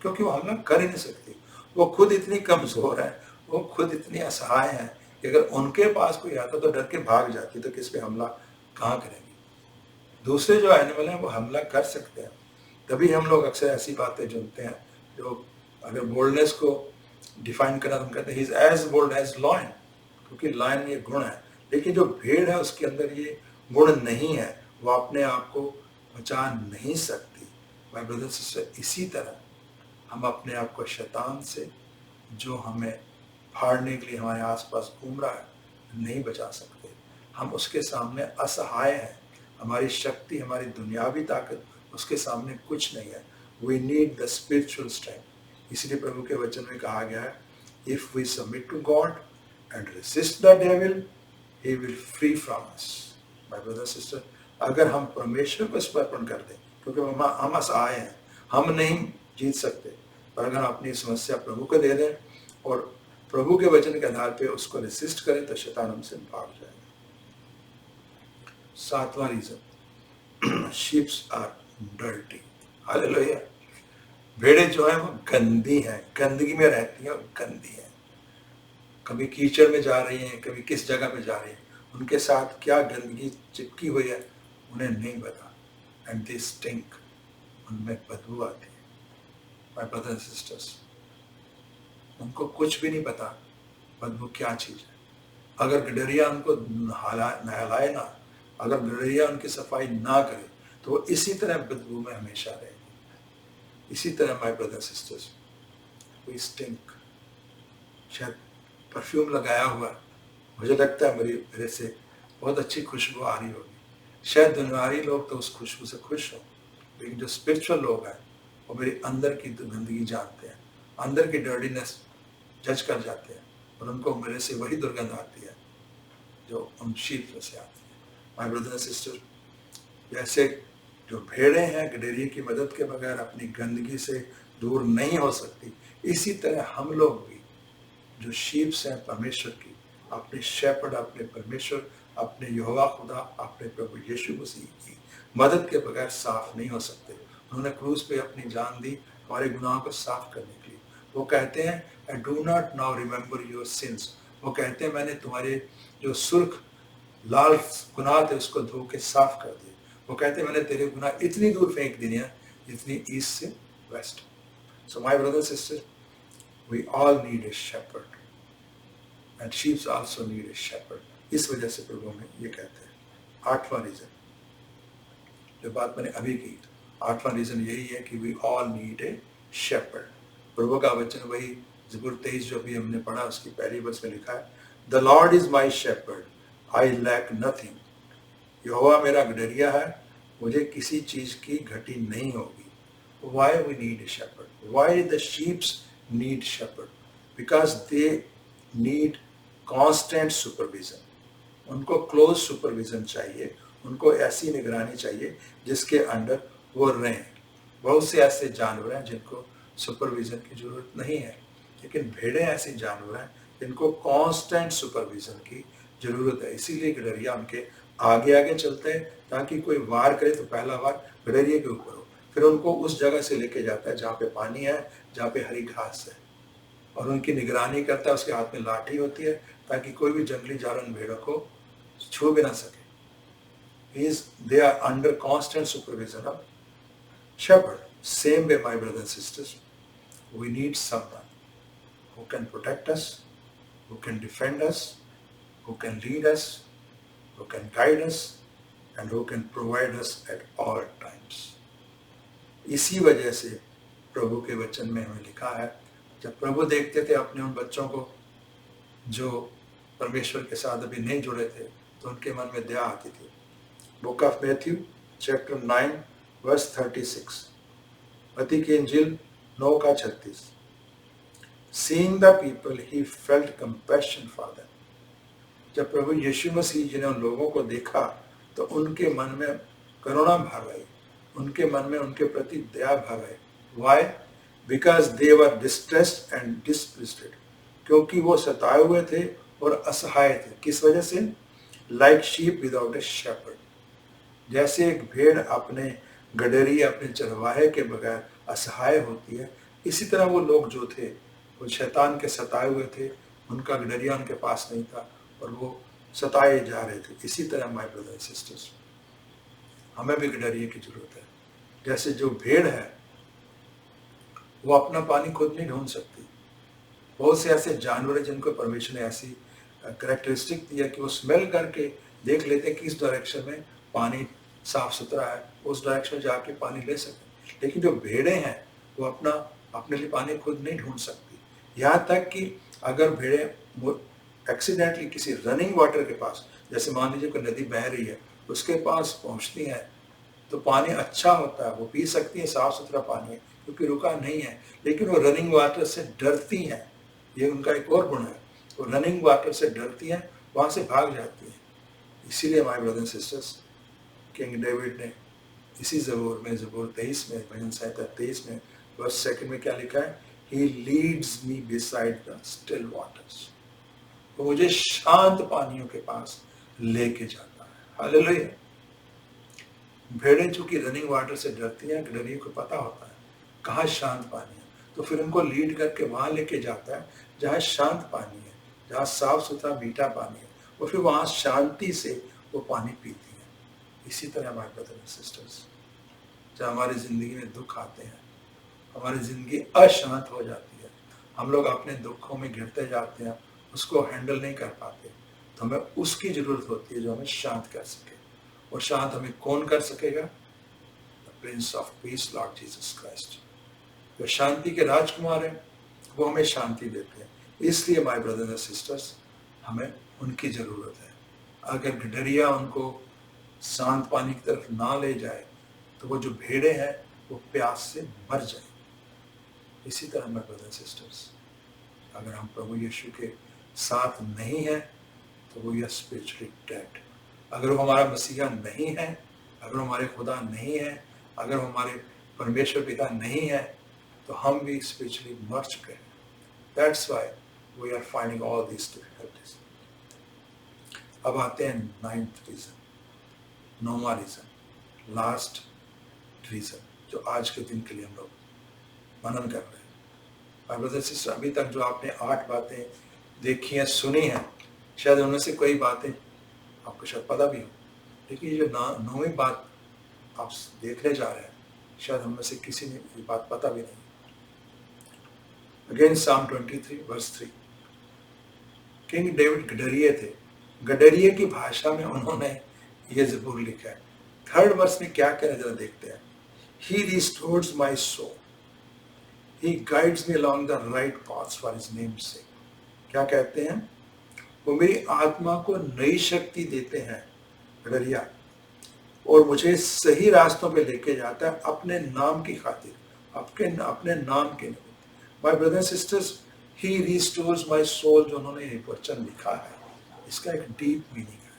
क्योंकि वो हमला कर ही नहीं सकती. वो खुद इतनी कमजोर है, वो खुद इतनी असहाय है कि अगर उनके पास कोई आता तो डर के भाग जाती. तो किस पे हमला कहाँ करेंगी? दूसरे जो एनिमल हैं वो हमला कर सकते हैं. तभी हम लोग अक्सर ऐसी बातें सुनते हैं जो, अगर बोल्डनेस को डिफाइन करना तो हम कहते हैं he is as bold as lion, क्योंकि लॉयन ये गुण है. लेकिन जो भेड़ है उसके अंदर ये गुण नहीं है, वो अपने आप को बचा नहीं सकती. माय ब्रदर सिस्टर, इसी तरह हम अपने आप को शैतान से, जो हमें फाड़ने के लिए हमारे आसपास घूम रहा है, नहीं बचा सकते. हम उसके सामने असहाय हैं. हमारी शक्ति, हमारी दुनियावी ताकत उसके सामने कुछ नहीं है. We need the spiritual strength. इसलिए प्रभु के वचन में कहा गया है, if we submit to God and resist the devil, he will free from us. My brother sister, अगर हम परमेश्वर को समर्पण कर दें, क्योंकि हम असहाय हैं, हम नहीं जीत सकते, पर अगर हम अपनी समस्या प्रभु को दे दें और प्रभु के वचन के आधार पे उसको रेसिस्ट करें, तो शैतान हमसे भाग जाएगा. सातवां reason, sheeps are dirty. Hallelujah. भेड़ें जो है वो गंदी हैं, गंदगी में रहती हैं और गंदी हैं. कभी कीचड़ में जा रही हैं, कभी किस जगह पे जा रही हैं, उनके साथ क्या गंदगी चिपकी हुई है उन्हें नहीं पता. And they stink. उनमें बदबू आती है. माय ब्रदर्स एंड सिस्टर्स, उनको कुछ भी नहीं पता बदबू क्या चीज है. अगर गडरिया उनको नहलाए ना, अगर गडरिया उनकी सफाई ना करे, तो वो इसी तरह बदबू में हमेशा रहेगी. इसी तरह my brothers sisters, we stink. शायद परफ्यूम लगाया हुआ, मुझे लगता है मेरे से बहुत अच्छी खुशबू आ रही होगी. शायद दुनियावी लोग तो उस खुशबू से खुश हो, लेकिन जो स्पिरिचुअल लोग हैं वो मेरे अंदर की गंदगी जानते हैं, अंदर की डर्टीनेस जज कर जाते हैं, और उनको मेरे से वही दुर्गंध आती है जो उन शीप से आती है. माय ब्रदर एंड सिस्टर, जैसे जो भेड़ें हैं गडरिये की मदद के बगैर अपनी गंदगी से दूर नहीं हो सकती, इसी तरह हम लोग भी जो शीप्स हैं परमेश्वर की, अपने शेपर्ड, अपने परमेश्वर, अपने यहोवा खुदा, अपने प्रभु यीशु मसीह की मदद के बगैर साफ नहीं हो सकते. उन्होंने क्रूस पे अपनी जान दी हमारे गुनाहों को साफ करने के लिए. वो कहते हैं, I do not now remember your sins. वो कहते हैं, मैंने तुम्हारे जो सुर्ख लाल गुनाह थे उसको धो के साफ कर दिए. वो कहते हैं, मैंने तेरे गुनाह इतनी दूर फेंक दिए हैं जितनी ईस्ट से west. So my brother sister, we all need a shepherd and sheeps also need a shepherd. इस वजह से प्रभु में ये कहते हैं. आठवां रीजन, जो बात मैंने अभी की, आठवां रीजन यही है कि we all need a shepherd. प्रभु का वचन वही ज़बूर 23 जो अभी हमने पढ़ा, उसकी पहली वर्स में लिखा है, the Lord is my shepherd, I lack nothing. Jehovah मेरा गडरिया है, मुझे किसी चीज की घटी नहीं होगी. Why we need a shepherd? Why the sheeps need shepherd? Because they need constant supervision. उनको क्लोज सुपरविजन चाहिए, उनको ऐसी निगरानी चाहिए जिसके अंडर वो रहें. बहुत से ऐसे जानवर हैं जिनको सुपरविजन की जरूरत नहीं है, लेकिन भेड़ें ऐसे जानवर हैं जिनको कांस्टेंट सुपरविजन की जरूरत है. इसीलिए गडरिया उनके आगे आगे चलते हैं, ताकि कोई वार करे तो पहला वार गडरिये के ऊपर हो, फिर उनको उस जगह से लेके जाता है जहाँ पे पानी है, जहाँ पे हरी घास है, और उनकी निगरानी करता है। उसके हाथ में लाठी होती है ताकि कोई भी जंगली जानवर भेड़ों को छू भी ना सके। They are under constant supervision of shepherd. Same way, my brothers and sisters, we need someone who can protect us, who can defend us, who can lead us, who can guide us, and who can provide us at all times. इसी वजह से प्रभु के वचन में हमें लिखा है, जब प्रभु देखते थे अपने उन बच्चों को जो परमेश्वर के साथ अभी नहीं जुड़े थे, तो उनके मन में दया आती थी। Book of Matthew chapter 9 verse 36, मत्ती की इंजील 9 का 36। Seeing the people, he felt compassion for them. जब प्रभु यीशु मसीह जी ने उन लोगों को देखा तो उनके मन में करुणा भर आई, उनके मन में उनके प्रति दया भर आई। Why? Because they were distressed and displeased. क्योंकि वो सताए हुए थे और असहाय थे। किस वजह से? Like sheep without a shepherd. जैसे एक भेड़ अपने गडरी, अपने चरवाहे के बगैर असहाय होती है, इसी तरह वो लोग जो थे वो शैतान के सताए हुए थे, उनका गडरिया उनके पास नहीं था और वो सताए जा रहे थे। इसी तरह माय ब्रदर सिस्टर्स, हमें भी गडरिये की जरूरत है। जैसे जो भेड़ है वो अपना पानी खुद नहीं ढूंढ सकती। बहुत से ऐसे जानवर हैं जिनको परमेश्वर ने ऐसी कैरेक्टरिस्टिक दी है कि वो स्मेल करके देख लेते हैं कि इस डायरेक्शन में पानी साफ सुथरा है, उस डायरेक्शन में जाके पानी ले सकें। लेकिन जो भेड़ें हैं वो अपने लिए पानी खुद नहीं ढूंढ सकती। यहाँ तक कि अगर भेड़ें एक्सीडेंटली किसी रनिंग वाटर के पास, जैसे मान लीजिए कोई नदी बह रही है, उसके पास पहुँचती हैं तो पानी अच्छा होता है, वो पी सकती है, साफ सुथरा पानी है क्योंकि रुका नहीं है। लेकिन वो रनिंग वाटर से डरती हैं, ये उनका एक और गुण है, वो रनिंग वाटर से डरती हैं, वहाँ से भाग जाती हैं। इसीलिए my brother and sisters, king David ने इसी ज़बूर में, ज़बूर 23 में, भजन संहिता 23 में वर्स 2 में क्या लिखा है? He leads me beside the still waters. वो मुझे शांत पानियों के पास लेके जाता है। हालेलुया। भेड़ें चूंकि रनिंग वाटर से डरती हैं, गडरियों को पता होता है कहाँ शांत पानी है, तो फिर उनको लीड करके वहाँ लेके जाता है जहाँ शांत पानी है, जहाँ साफ सुथरा मीठा पानी है, और फिर वहाँ शांति से वो पानी पीती है। इसी तरह माय ब्रदर एंड सिस्टर्स, जब हमारी ज़िंदगी में दुख आते हैं, हमारी ज़िंदगी अशांत हो जाती है, हम लोग अपने दुखों में गिरते जाते हैं, उसको हैंडल नहीं कर पाते, तो हमें उसकी ज़रूरत होती है जो हमें शांत कर सके। और शांत हमें कौन कर सकेगा? The Prince of peace, Lord Jesus Christ, जो शांति के राजकुमार हैं, वो हमें शांति देते हैं। इसलिए माय ब्रदर्स एंड सिस्टर्स, हमें उनकी ज़रूरत है। अगर गडरिया उनको शांत पानी की तरफ ना ले जाए तो वो जो भेड़ें हैं वो प्यास से मर जाए। इसी तरह माय ब्रदर्स एंड सिस्टर्स, अगर हम प्रभु यीशु के साथ नहीं हैं तो वो या स्पिरिचुअली डेड। अगर वो हमारा मसीहा नहीं है, अगर वो हमारे खुदा नहीं है, अगर वो हमारे परमेश्वर पिता नहीं है, तो हम भी स्पिरिचुअली मर चुके हैं। That's why we are finding all this difficulties. अब आते हैं 9th रीजन, 9वां रीजन, लास्ट रीजन, जो आज के दिन के लिए हम लोग मनन कर रहे हैं। ब्रदर सिस्टर, अभी तक जो आपने 8 बातें देखी हैं, सुनी हैं, शायद उनमें से कोई बातें आपको शायद पता भी हो, लेकिन ये जो 9वीं बात आप देखने जा रहे हैं, शायद हम में से किसी ने ये बात पता भी नहीं। Again Psalm 23 verse 3, king David गडरिये थे। गडरिये की भाषा में उन्होंने ये ज़बूर लिखा है। 3rd वर्स में क्या कह रहे हैं, जरा देखते हैं। He restores my soul. He guides me along the right paths for his name's sake. क्या कहते हैं? वो मेरी आत्मा को नई शक्ति देते हैं गडरिया, और मुझे सही रास्तों पे लेके जाता है अपने नाम की खातिर, अपने नाम के लिए। My brother and sisters, he restores my soul, जो उन्होंने एक वचन लिखा है, इसका एक डीप मीनिंग है।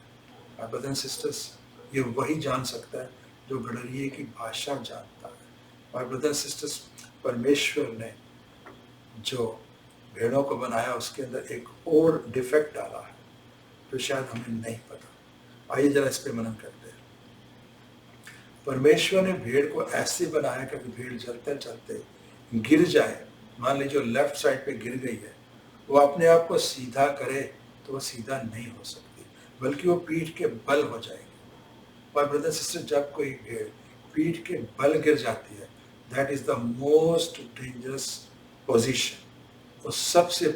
माय ब्रदर एंड सिस्टर्स, ये वही जान सकता है जो गडरिये की भाषा जानता है। माय ब्रदर एंड सिस्टर्स, परमेश्वर ने जो भेड़ों को बनाया उसके अंदर एक और डिफेक्ट डाला है जो शायद हमें नहीं पता। आइए जरा इस पे मनन करते हैं। परमेश्वर ने भेड़ को ऐसे बनाया कि भेड़ चलते चलते गिर जाए, मान लीजिए लेफ्ट साइड पे गिर गई है, वो अपने आप को सीधा करे तो वो सीधा नहीं हो सकती, बल्कि वो पीठ के बल हो जाएगी। और ब्रदर सिस्टर, जब कोई भेड़ पीठ के बल गिर जाती है, that is the most dangerous position. वो सबसे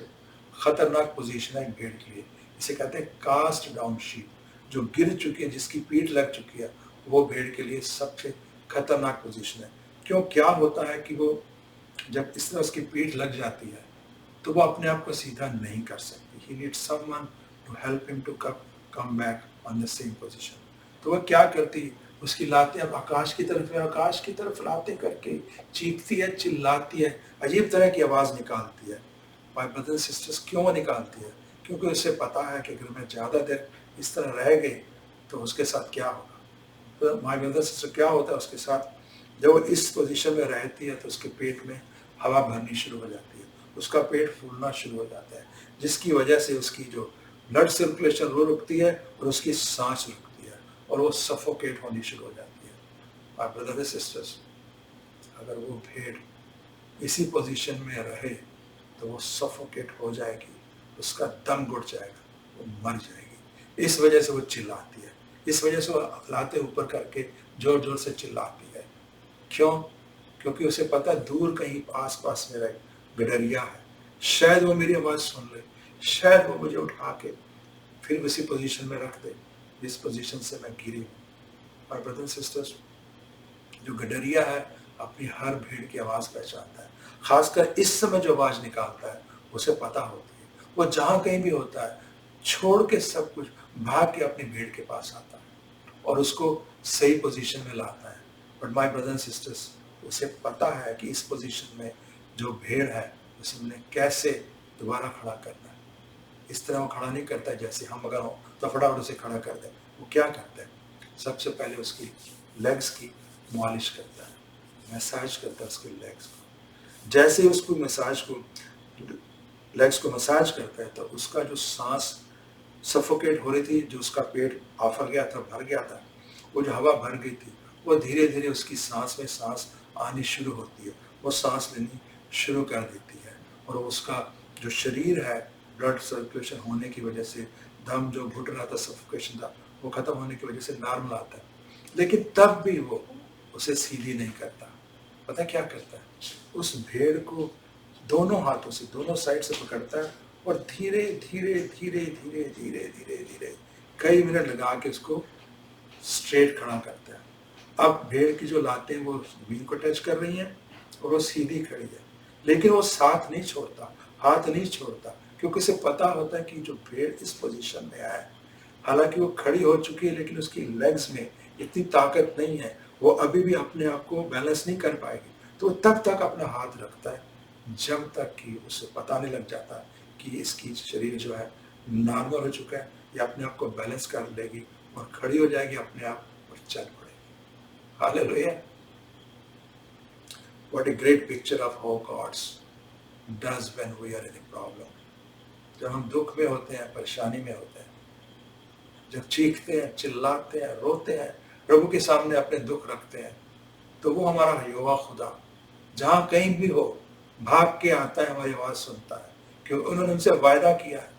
खतरनाक पोजीशन है भेड़ के लिए। इसे कहते हैं कास्ट डाउन शीप। जो गिर चुकी है, जिसकी पीठ लग चुकी है, वो भेड़ के लिए सबसे खतरनाक पोजीशन है। क्यों? क्या होता है कि वो जब इस तरह उसकी पीठ लग जाती है तो वो अपने आप को सीधा नहीं कर सकती। He needs someone to help him to come back on the same position. तो वह क्या करती, उसकी लातें अब आकाश की तरफ लातें करके चीखती है, चिल्लाती है, अजीब तरह की आवाज़ निकालती है। माय ब्रदर्स एंड सिस्टर्स, क्यों निकालती है? क्योंकि उसे पता है कि अगर मैं ज़्यादा देर इस तरह रह गई तो उसके साथ क्या होगा। तो माय ब्रदर्स सिस्टर, क्या होता है उसके साथ? जब वो इस पोजीशन में रहती है तो उसके पेट में हवा भरनी शुरू हो जाती है, उसका पेट फूलना शुरू हो जाता है, जिसकी वजह से उसकी जो ब्लड सर्कुलेशन वो रुकती है और उसकी सांस रुकती है और वो सफोकेट होनी शुरू हो जाती है। माय ब्रदर्स एंड सिस्टर्स, अगर वो भेड़ इसी पोजीशन में रहे तो वो सफोकेट हो जाएगी, उसका दम घुट जाएगा, वो मर जाएगी। इस वजह से वो चिल्लाती है, इस वजह से वो लाते ऊपर करके जोर जोर से चिल्लाती है। क्यों? क्योंकि उसे पता है दूर कहीं आस पास मेरा गडरिया है, शायद वो मेरी आवाज़ सुन ले, शायद वो मुझे उठा के फिर उसी पोजीशन में रख दे जिस पोजीशन से मैं गिरी हूँ। और ब्रदर्स सिस्टर्स, जो गडरिया है अपनी हर भेड़ की आवाज़ पहचानता है। खासकर इस समय जो आवाज़ निकालता है उसे पता होती है, वो जहाँ कहीं भी होता है छोड़ के सब कुछ भाग के अपनी भेड़ के पास आता है और उसको सही पोजीशन में लाता है। But my brothers and sisters, उसे पता है कि इस पोजीशन में जो भेड़ है उसे उन्हें कैसे दोबारा खड़ा करना है। इस तरह वो खड़ा नहीं करता है जैसे हम अगर हो तो फटाफट उसे खड़ा कर दें। वो क्या करता है? सबसे पहले उसकी लेग्स की मालिश करता है, मसाज करता है उसके लेग्स को। जैसे ही उसको लेग्स को मसाज करता है तो उसका जो सांस सफोकेट हो रही थी, जो उसका पेट आफर गया था, भर गया था, वो जो हवा भर गई थी, वो धीरे धीरे उसकी सांस में सांस आनी शुरू होती है, वो सांस लेनी शुरू कर देती है और उसका जो शरीर है ब्लड सर्कुलेशन होने की वजह से, दम जो घुट रहा था, सफोकेशन था, वो खत्म होने की वजह से नॉर्मल आता है। लेकिन तब भी वो उसे सीधी नहीं करता। पता क्या करता है? उस भेड़ को दोनों हाथों से दोनों साइड से पकड़ता है और धीरे धीरे धीरे धीरे धीरे धीरे धीरे कई मिनट लगा के उसको स्ट्रेट खड़ा करता है। अब भेड़ की जो लातें वो जमीन को टच कर रही हैं और वो सीधी खड़ी है, लेकिन वो साथ नहीं छोड़ता, हाथ नहीं छोड़ता, क्योंकि उसे पता होता है कि जो भेड़ इस पोजीशन में है, हालांकि वो खड़ी हो चुकी है लेकिन उसकी लेग्स में इतनी ताकत नहीं है, वो अभी भी अपने आप को बैलेंस नहीं कर पाएगी। तो तब तक अपना हाथ रखता है जब तक कि उसे पता नहीं लग जाता कि इसकी शरीर जो है नॉर्मल हो चुका है, या अपने आप को बैलेंस कर लेगी और खड़ी हो जाएगी अपने आप और चल पड़ेगी। Hallelujah. What a great picture of how God does when we are in a problem. जब हम दुख में होते हैं, परेशानी में होते हैं, जब चीखते हैं, चिल्लाते हैं, रोते हैं, प्रभु के सामने अपने दुख रखते हैं, तो वो हमारा यहोवा खुदा जहाँ कहीं भी हो भाग के आता है, हमारी आवाज़ सुनता है, क्योंकि उन्होंने हमसे वायदा किया है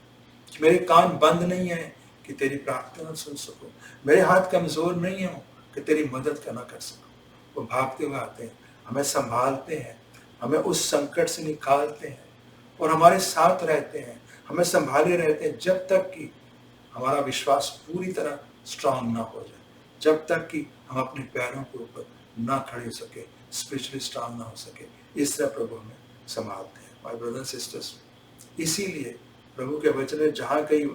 कि मेरे कान बंद नहीं है कि तेरी प्रार्थना सुन सकूं, मेरे हाथ कमज़ोर नहीं हो कि तेरी मदद करना कर सकूं। वो भागते हुए आते हैं, हमें संभालते हैं, हमें उस संकट से निकालते हैं और हमारे साथ रहते हैं, हमें संभाले रहते हैं जब तक कि हमारा विश्वास पूरी तरह स्ट्रांग ना हो जाए, जब तक कि हम अपने पैरों के ऊपर ना खड़े हो सके, स्पिरिचुअली स्ट्रांग ना हो सके। इस तरह प्रभु हमें संभालते हैं। माय ब्रदर्स एंड सिस्टर्स, इसीलिए प्रभु के वचन में जहाँ कहीं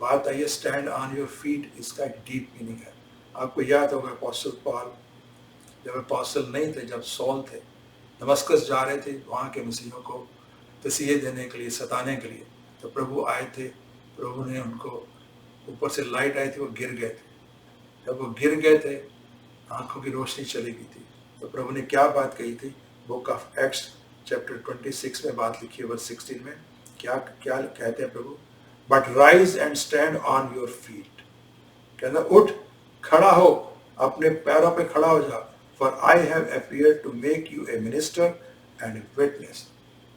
बात आई है स्टैंड ऑन योर फीट, इसका एक डीप मीनिंग है। आपको याद होगा अपोस्टल पॉल जब अपोस्टल नहीं थे, जब सॉल थे, दमस्कस जा रहे थे वहाँ के मसीहों को तसीहे देने के लिए, सताने के लिए, तो प्रभु आए थे, प्रभु ने उनको ऊपर से लाइट आई थी, वो गिर गए थे। जब वो गिर गए थे आंखों की रोशनी चली गई थी, तो प्रभु ने क्या बात कही थी? बुक ऑफ एक्ट्स चैप्टर 26 में बात लिखी है, वर्स 16 में क्या क्या कहते हैं प्रभु? But rise and stand on your feet, कहना उठ, खड़ा हो, अपने पैरों पे खड़ा हो जा। For I have appeared to make you a minister and a witness,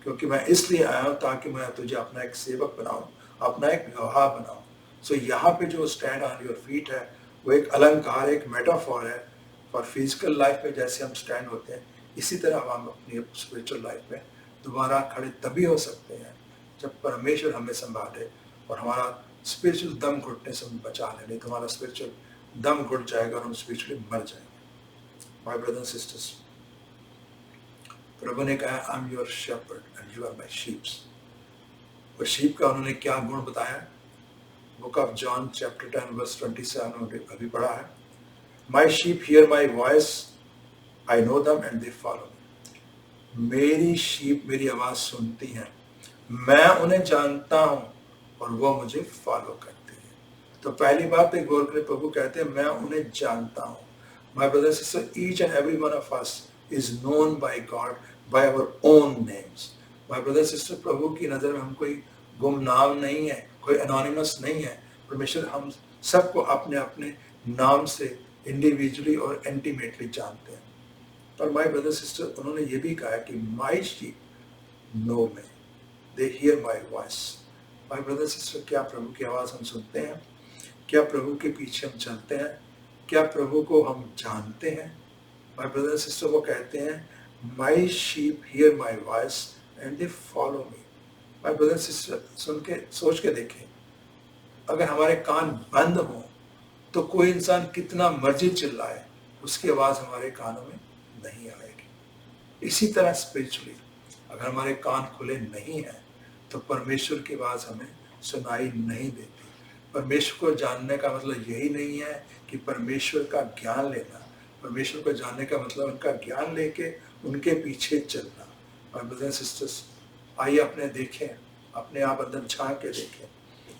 क्योंकि मैं इसलिए आया हूं ताकि मैं तुझे अपना एक सेवक बनाऊं, अपना एक गवाह बनाऊं। सो यहाँ पे जो स्टैंड ऑन योर फीट है वो एक अलंकार, एक मेटाफॉर है फॉर फिजिकल लाइफ में जैसे हम स्टैंड होते हैं, इसी तरह हम अपनी स्पिरिचुअल लाइफ में दोबारा खड़े तभी हो सकते हैं जब परमेश्वर हमें संभाले और हमारा स्पिरिचुअल दम घुटने से बचा ले। नहीं तो हमारा स्पिरिचुअल दम घुट जाएगा और हम स्पिरिचुअली मर जाएंगे। माय ब्रदर्स एंड सिस्टर्स, प्रभु ने कहा I am your shepherd and you are my sheeps. और शीप का उन्होंने क्या गुण बताया? Book of John chapter 10 verse 27 अभी पढ़ा है। My sheep hear my voice, I know them and they follow me. मेरी शीप मेरी आवाज सुनती हैं, मैं उन्हें जानता हूं और वो मुझे फॉलो करते हैं। तो पहली बात पे गौर करें, प्रभु कहते हैं मैं उन्हें जानता हूं। My brothers and sisters, each and every one of us is known by God by our own names. My brothers sister, प्रभु की नजर में हम कोई गुमनाम नहीं है, कोई एनोनिमस नहीं है। परमेश्वर हम सबको अपने अपने नाम से इंडिविजुअली और इंटीमेटली जानते हैं। और माय ब्रदर सिस्टर, उन्होंने ये भी कहा कि my sheep know me, they hear my voice. My brother sister, क्या प्रभु की आवाज हम सुनते हैं? क्या प्रभु के पीछे हम चलते हैं? क्या प्रभु को हम जानते हैं? माय ब्रदर सिस्टर, वो कहते हैं my sheep hear my voice and they follow me. My brother sister, सुन के सोच के देखें, अगर हमारे कान बंद हो तो कोई इंसान कितना मर्जी चिल्लाए, उसकी आवाज हमारे कानों में नहीं आएगी। इसी तरह स्पिरिचुअली अगर हमारे कान खुले नहीं हैं तो परमेश्वर की आवाज हमें सुनाई नहीं देती। परमेश्वर को जानने का मतलब यही नहीं है कि परमेश्वर का ज्ञान लेना। परमेश्वर को जानने का मतलब उनका ज्ञान लेके उनके पीछे चलना। और ब्रदर्स सिस्टर्स, आइए अपने देखें, अपने आप अंदर झांक के देखें,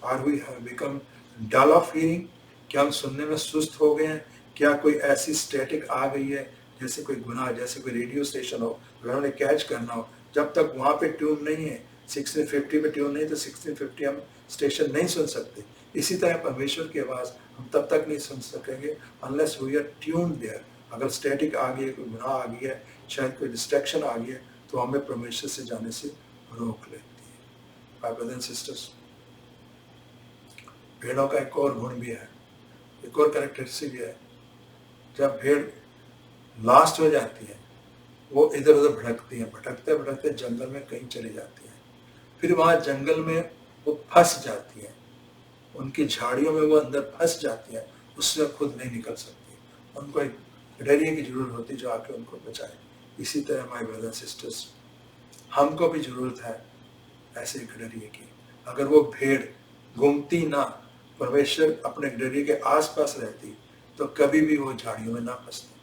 are we have become dull of hearing? क्या हम सुनने में सुस्त हो गए हैं? क्या कोई ऐसी स्टैटिक आ गई है जैसे कोई गुनाह, जैसे कोई रेडियो स्टेशन हो, अगर हमें कैच करना हो, जब तक वहाँ पे ट्यून नहीं है, 1650 पे ट्यून नहीं तो 1650 हम स्टेशन नहीं सुन सकते। इसी तरह परमेश्वर की आवाज़ हम तब तक नहीं सुन सकेंगे unless we are tune there. अगर स्टैटिक आ गई है, कोई गुनाह आ गई है, शायद कोई डिस्ट्रैक्शन आ गई है, तो हमें परमेश्वर से जाने से रोक लेती है। माय ब्रदर्स एंड सिस्टर्स, भेड़ों का एक और गुण भी है, एक और कैरेक्टरिस्टिक है। जब भेड़ लास्ट हो जाती है, वो इधर उधर भटकती हैं, भटकते भटकते जंगल में कहीं चली जाती हैं। फिर वहाँ जंगल में वो फंस जाती हैं, उनकी झाड़ियों में वो अंदर फंस जाती हैं, उससे खुद नहीं निकल सकती। उनको एक डरिए की जरूरत होती जो आके उनको बचाए। इसी तरह माय ब्रदर्स सिस्टर्स, हमको भी जरूरत है ऐसे एक डरिए की। अगर वो भेड़ घूमती ना, परमेश्वर अपने डरिए के आसपास रहती, तो कभी भी वो झाड़ियों में ना फंसती।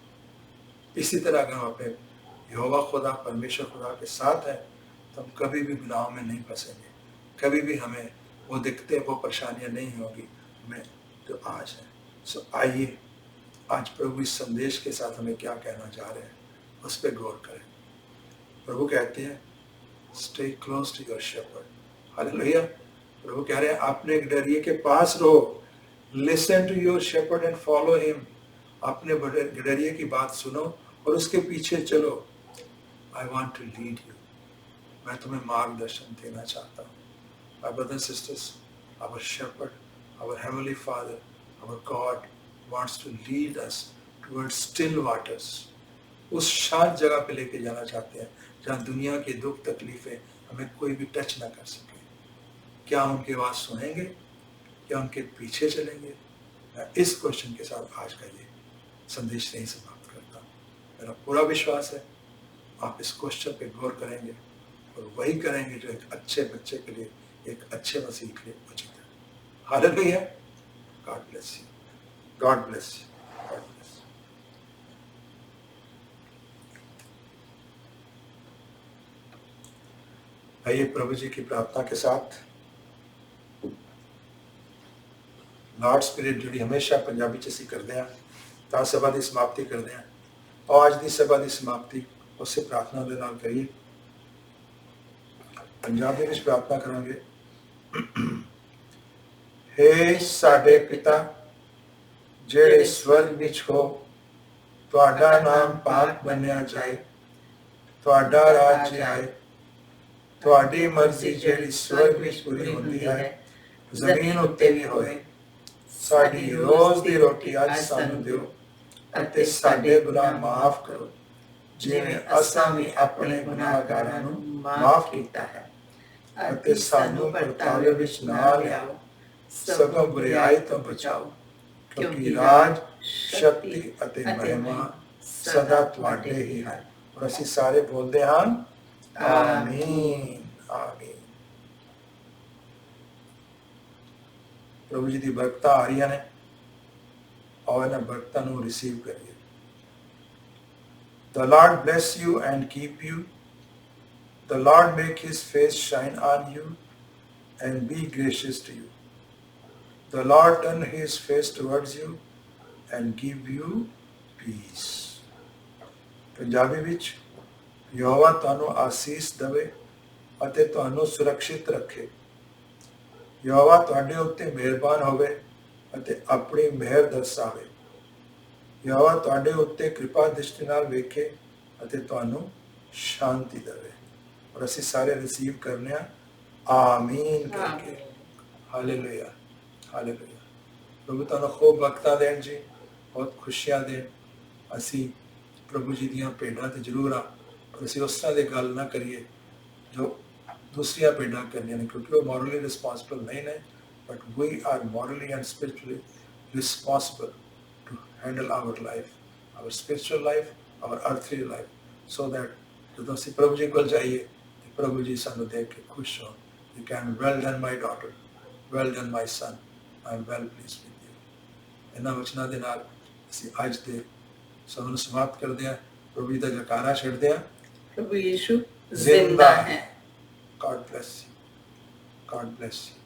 इसी तरह अगर हम अपने यहोवा खुदा, परमेश्वर खुदा के साथ है, तो हम कभी भी गुनाहों में नहीं फंसेंगे, कभी भी हमें वो दिखते वो परेशानियां नहीं होगी हमें जो आज है। सो आइए आज प्रभु इस संदेश के साथ हमें क्या कहना चाह रहे हैं उस पर गौर करें। प्रभु कहते हैं stay close to your shepherd. Hallelujah. प्रभु कह रहे हैं अपने डरिए के पास रहो, listen to your shepherd and follow him. अपने डरिए की बात सुनो और उसके पीछे चलो। I want to lead you, मैं तुम्हें मार्गदर्शन देना चाहता हूँ। My brothers sisters, our shepherd, our heavenly father, our God wants to lead us towards still waters. उस शांत जगह पे लेके जाना चाहते हैं जहाँ दुनिया की दुख तकलीफें हमें कोई भी टच ना कर सके। क्या हम उनकी आवाज़ सुनेंगे? क्या उनके पीछे चलेंगे? मैं इस क्वेश्चन के साथ आज का ये संदेश नहीं समाप्त करता। मेरा पूरा विश्वास है आप इस क्वेश्चन पे गौर करेंगे और वही करेंगे जो एक अच्छे बच्चे के लिए, एक अच्छे मसीह के लिए उचित है। Hallelujah. God bless you, God bless you, God bless you. आइए प्रभु जी की प्रार्थना के साथ लॉर्ड्स पीरियड ਜਿਹੜੀ ਹਮੇਸ਼ਾ ਪੰਜਾਬੀ ਚ ਅਸੀਂ ਕਰਦੇ ਹਾਂ ਤਾਂ ਸਭਾ ਦੀ ਸਮਾਪਤੀ ਕਰਦੇ ਹਾਂ। और आज ਦੀ ਸਭਾ ਦੀ ਸਮਾਪਤੀ ਉਸੇ ਪ੍ਰਾਰਥਨਾ ਦੇ ਨਾਲ ਕਰੀਏ। ਪੰਜਾਬੀ ਵਿੱਚ ਪ੍ਰਾਰਥਨਾ ਕਰਾਂਗੇ। हे ਸਾਡੇ ਪਿਤਾ ਜਿਹੜੇ ਸਵਰਗ ਵਿੱਚ ਹੋ, ਤੁਹਾਡਾ ਨਾਮ ਪਾਕ ਮੰਨਿਆ ਜਾਏ, ਤੁਹਾਡਾ ਰਾਜ ਆਏ, ਤੁਹਾਡੀ ਮਰਜ਼ੀ ਜਿਹੜੀ ਸਵਰਗ ਵਿੱਚ ਪੂਰੀ ਹੁੰਦੀ ਹੈ ਜ਼ਮੀਨ ਉੱਤੇ ਵੀ ਹੋਏ। ਸਾਡੀ ਰੋਜ਼ ਦੀ ਰੋਟੀ ਅੱਜ ਸਾਨੂੰ ਦਿਓ ਅਤੇ ਸਾਡੇ ਗੁਨਾਹ ਮਾਫ ਕਰੋ ਜਿਵੇਂ ਅਸਾਂ ਵੀ ਆਪਣੇ ਗੁਨਾਹਗਾਰਾਂ ਨੂੰ ਮਾਫ ਕੀਤਾ ਹੈ, ਅਤੇ ਸਾਨੂੰ ਭਟਕਾਵੇ ਵਿੱਚ ਨਾ ਲਿਆਓ ਸਗੋਂ ਬੁਰਾਈ ਤੋਂ ਬਚਾਓ, ਕਿਉਂਕਿ ਰਾਜ, ਸ਼ਕਤੀ ਅਤੇ ਮਹਿਮਾ ਸਦਾ ਤੁਹਾਡੇ ਹੀ ਹੈ। ਔਰ ਅਸੀਂ ਸਾਰੇ ਬੋਲਦੇ ਹਾਂ ਆਮੀਨ ਆਮੀਨ। ਪ੍ਰਭੂ ਜੀ ਦੀ ਬਰਕਤਾਂ ਆ ਰਹੀਆਂ ਨੇ, ਔਰ ਇਹਨਾਂ ਬਰਕਤਾਂ ਨੂੰ ਰਿਸੀਵ ਕਰੀਏ। The Lord bless you and keep you. The Lord make his face shine on you and be gracious to you. The Lord turn his face towards you and give you peace. Punjabi ਵਿੱਚ ਯਹੋਵਾ ਤੁਹਾਨੂੰ ਆਸੀਸ ਦੇਵੇ ਅਤੇ ਤੁਹਾਨੂੰ ਸੁਰੱਖਿਅਤ ਰੱਖੇ। ਯਹੋਵਾ ਤੁਹਾਡੇ ਉੱਤੇ ਮਿਹਰਬਾਨ ਹੋਵੇ ਅਤੇ ਆਪਣੀ ਮਿਹਰ ਦਰਸਾਵੇ। ਯਹੋਵਾ ਤੁਹਾਡੇ ਉੱਤੇ ਕਿਰਪਾ ਦ੍ਰਿਸ਼ਟੀ ਨਾਲ ਵੇਖੇ ਅਤੇ ਤੁਹਾਨੂੰ ਸ਼ਾਂਤੀ ਦੇਵੇ। ਔਰ ਅਸੀਂ ਸਾਰੇ ਰਿਸੀਵ ਕਰਨੇ ਆ ਆਮੀਨ ਕਰਕੇ। Hallelujah hallelujah. ਪ੍ਰਭੂ ਤੁਹਾਨੂੰ ਖੂਬ ਬਰਕਤਾਂ ਦੇਣ ਜੀ, ਬਹੁਤ ਖੁਸ਼ੀਆਂ ਦੇਣ। ਅਸੀਂ ਪ੍ਰਭੂ ਜੀ ਦੀਆਂ ਭੇਡਾਂ ਤੇ ਜ਼ਰੂਰ ਆ, ਪਰ ਅਸੀਂ ਉਸ ਤਰ੍ਹਾਂ ਦੀ ਗੱਲ ਨਾ ਕਰੀਏ ਜੋ ਦੂਸਰੀਆਂ ਭੇਡਾਂ ਕਰਨੀਆਂ ਨੇ, ਕਿਉਂਕਿ ਉਹ ਮੋਰਲੀ ਰਿਸਪੌਂਸਿਬਲ ਨਹੀਂ ਨੇ, but we are morally and spiritually responsible to handle our life, our spiritual life, our earthly life, so that ਜਦੋਂ ਅਸੀਂ ਪ੍ਰਭੂ ਜੀ ਕੋਲ ਜਾਈਏ ਤੇ ਪ੍ਰਭੂ ਜੀ ਸਾਨੂੰ ਦੇਖ ਕੇ ਖੁਸ਼ ਹੋਣ। You can well done my daughter, well done my son, I am well pleased with you। ਇਹਨਾਂ ਵਚਨਾਂ ਦੇ ਨਾਲ ਅਸੀਂ ਅੱਜ ਦੇ ਸਮਾਂ ਨੂੰ ਸਮਾਪਤ ਕਰਦੇ ਹਾਂ। ਪ੍ਰਭੂ ਜੀ ਦਾ ਜੈਕਾਰਾ ਛੱਡਦੇ ਹਾਂ। ਪ੍ਰਭੂ ਯੀਸ਼ੂ ਜ਼ਿੰਦਾ ਹੈ। God bless you, God bless you।